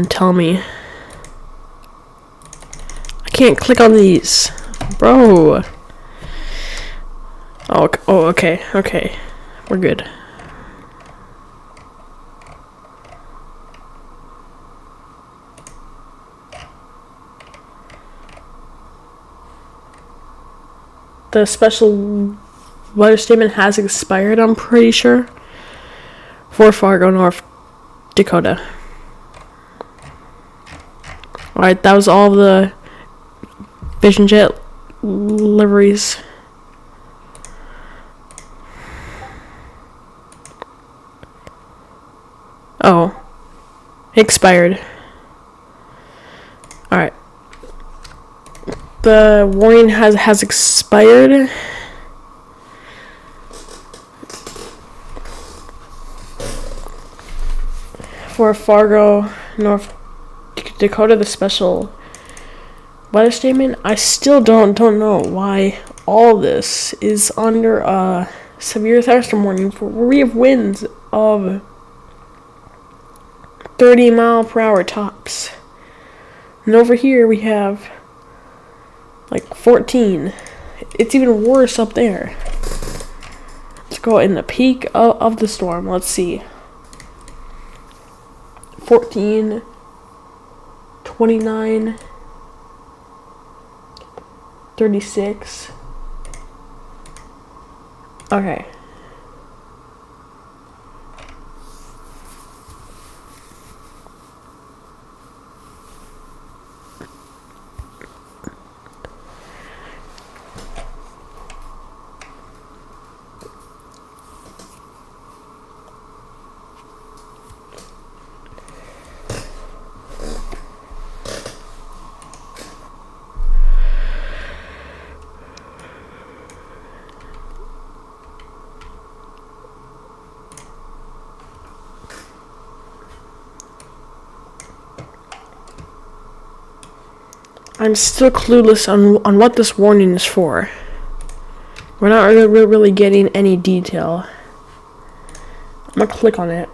tell me. I can't click on these, bro. Oh, okay. We're good. The special weather statement has expired, I'm pretty sure, for Fargo, North Dakota. Alright, that was all the Vision Jet liveries. Oh, expired. Alright. The warning has expired. For Fargo, North Dakota, the special weather statement. I still don't know why all this is under severe thunderstorm warning where we have winds of 30 mile per hour tops. And over here we have like 14. It's even worse up there. Let's go in the peak of the storm. Let's see. 14, 29, 36. Okay. I'm still clueless on what this warning is for. We're not really getting any detail. I'm gonna click on it.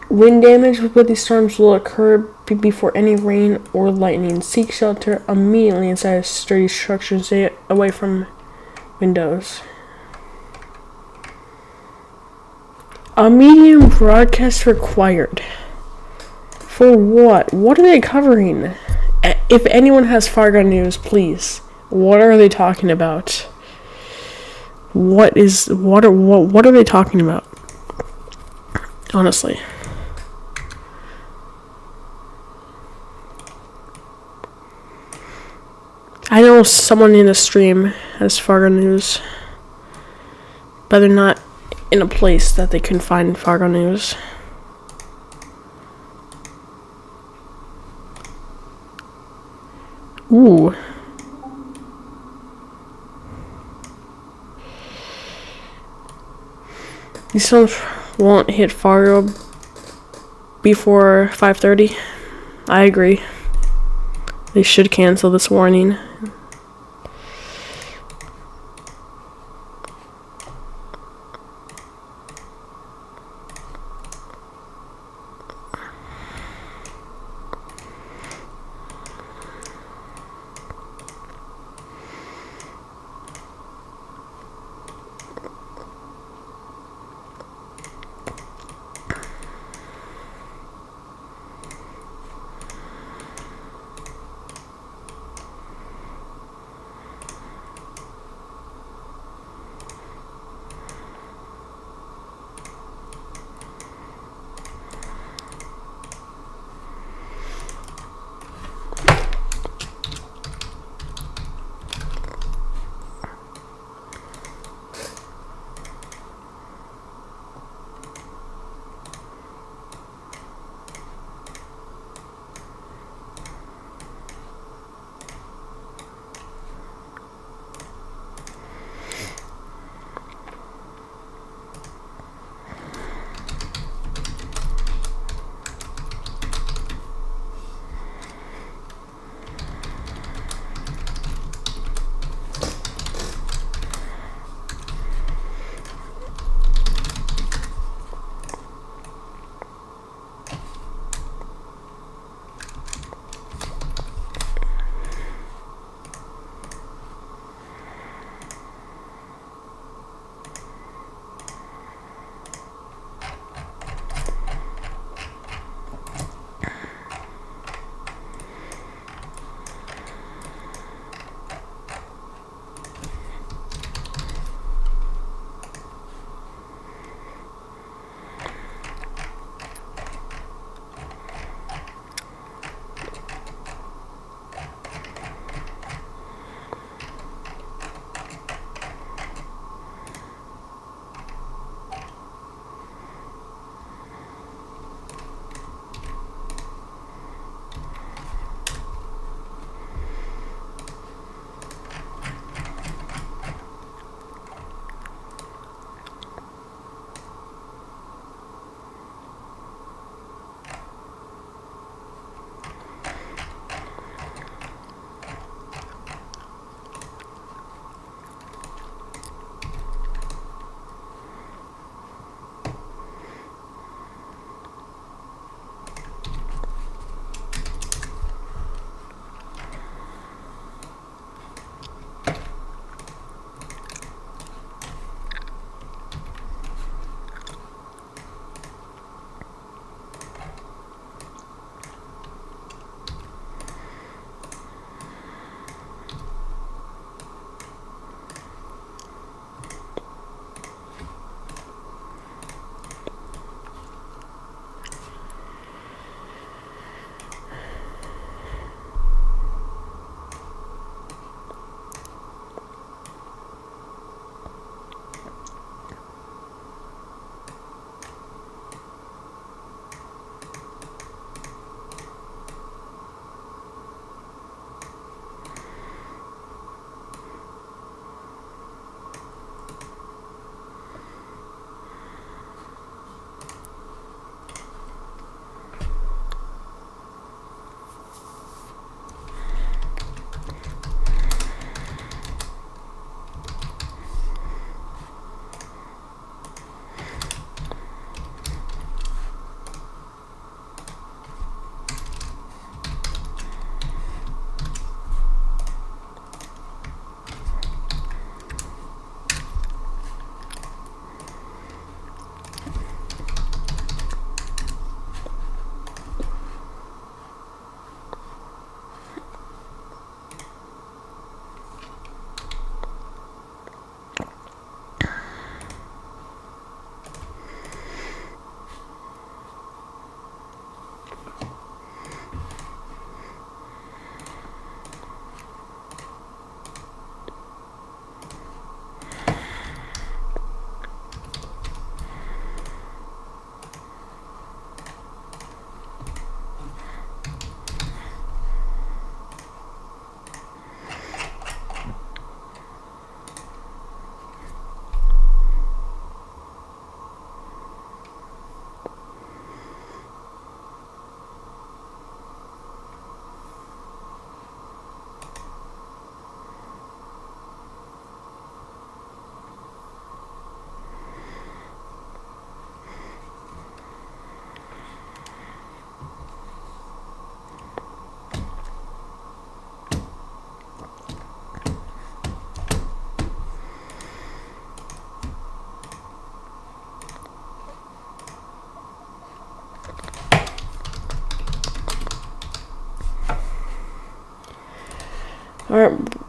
Wind damage with these storms will occur before any rain or lightning. Seek shelter immediately inside a sturdy structure and stay away from windows. A medium broadcast required. For what? What are they covering? If anyone has Fargo news, please. What are they talking about? What are they talking about? Honestly. I know someone in the stream has Fargo news, but they're not in a place that they can find Fargo news. Ooh. These storms won't hit Fargo before 5:30. I agree. They should cancel this warning.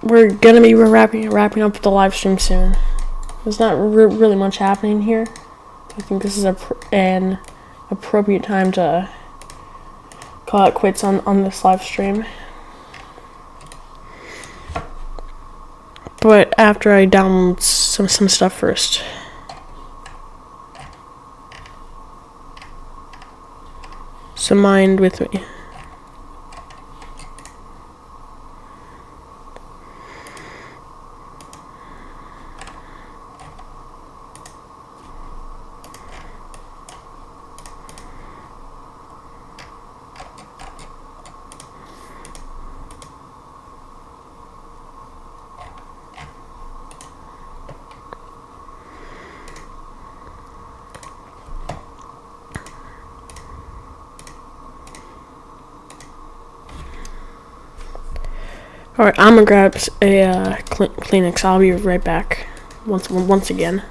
we're gonna be wrapping up the live stream soon. There's not really much happening here. I think this is an appropriate time to call it quits on this live stream. But after I download some stuff first. So mind with me. Alright, I'm gonna grab a Kleenex. I'll be right back. Once again.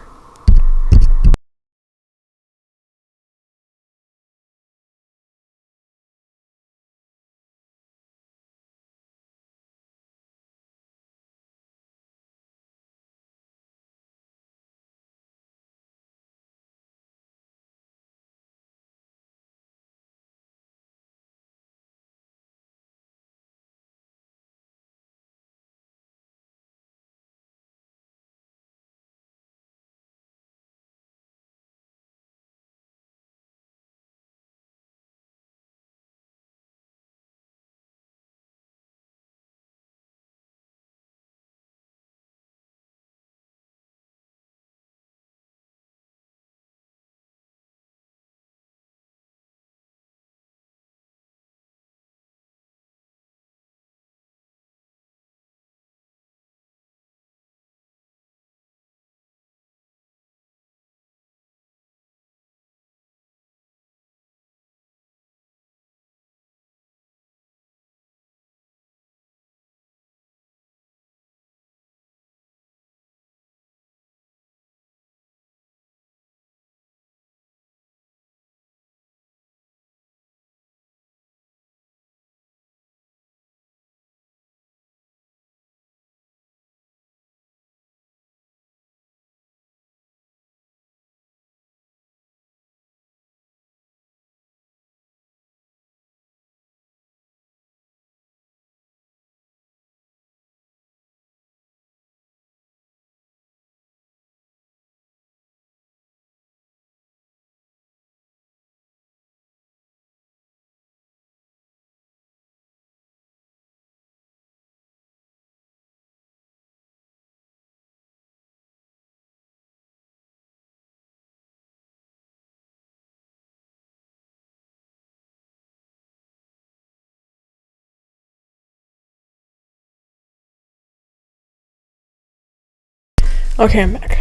Okay, I'm back.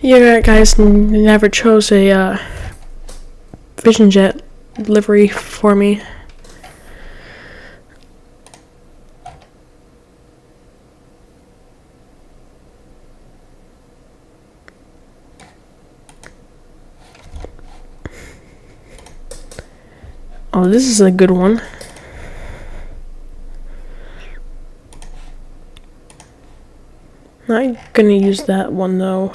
Yeah, guys, never chose a Vision Jet livery for me. Oh, this is a good one. Not gonna use that one though.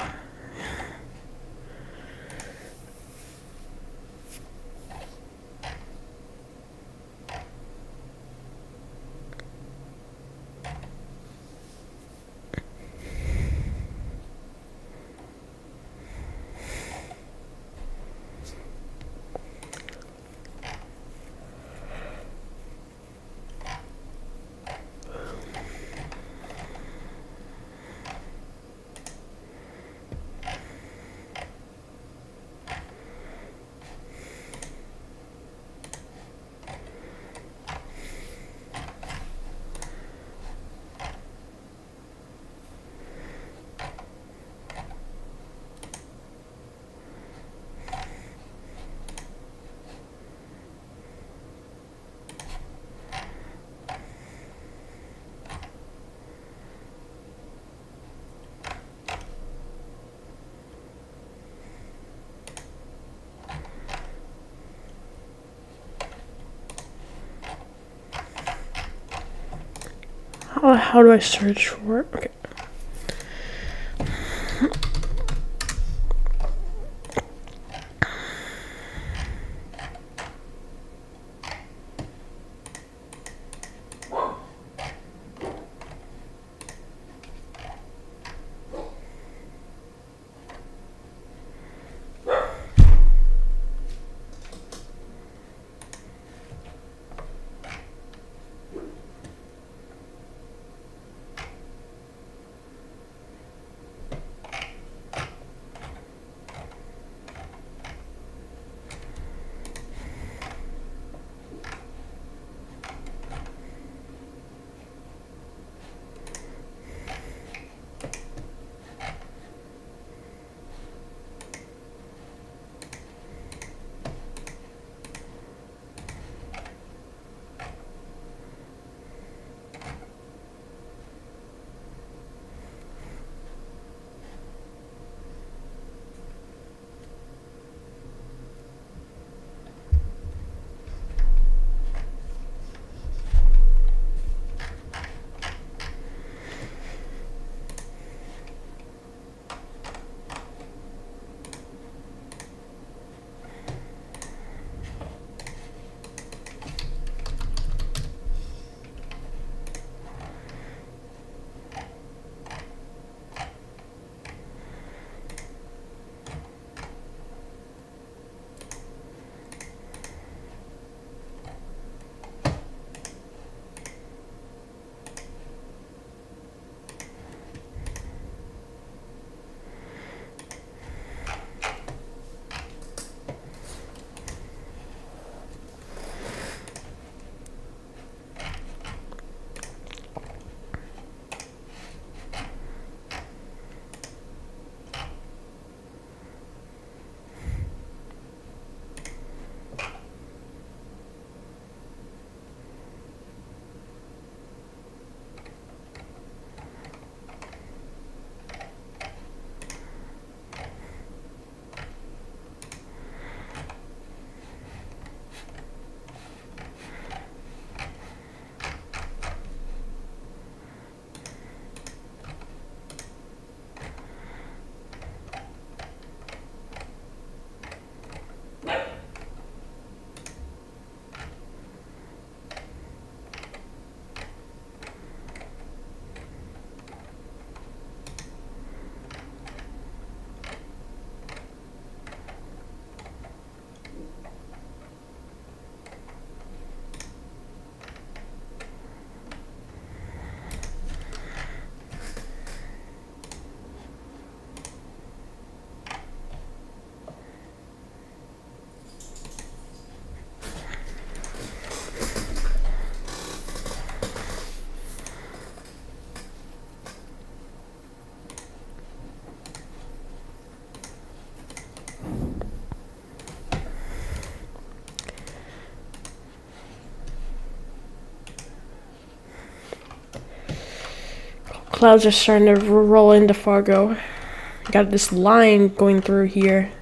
How do I search for it? Okay. Clouds are starting to roll into Fargo. Got this line going through here.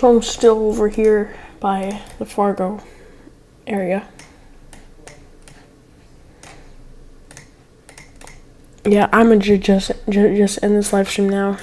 So I'm still over here by the Fargo area. Yeah, I'm gonna just end this live stream now.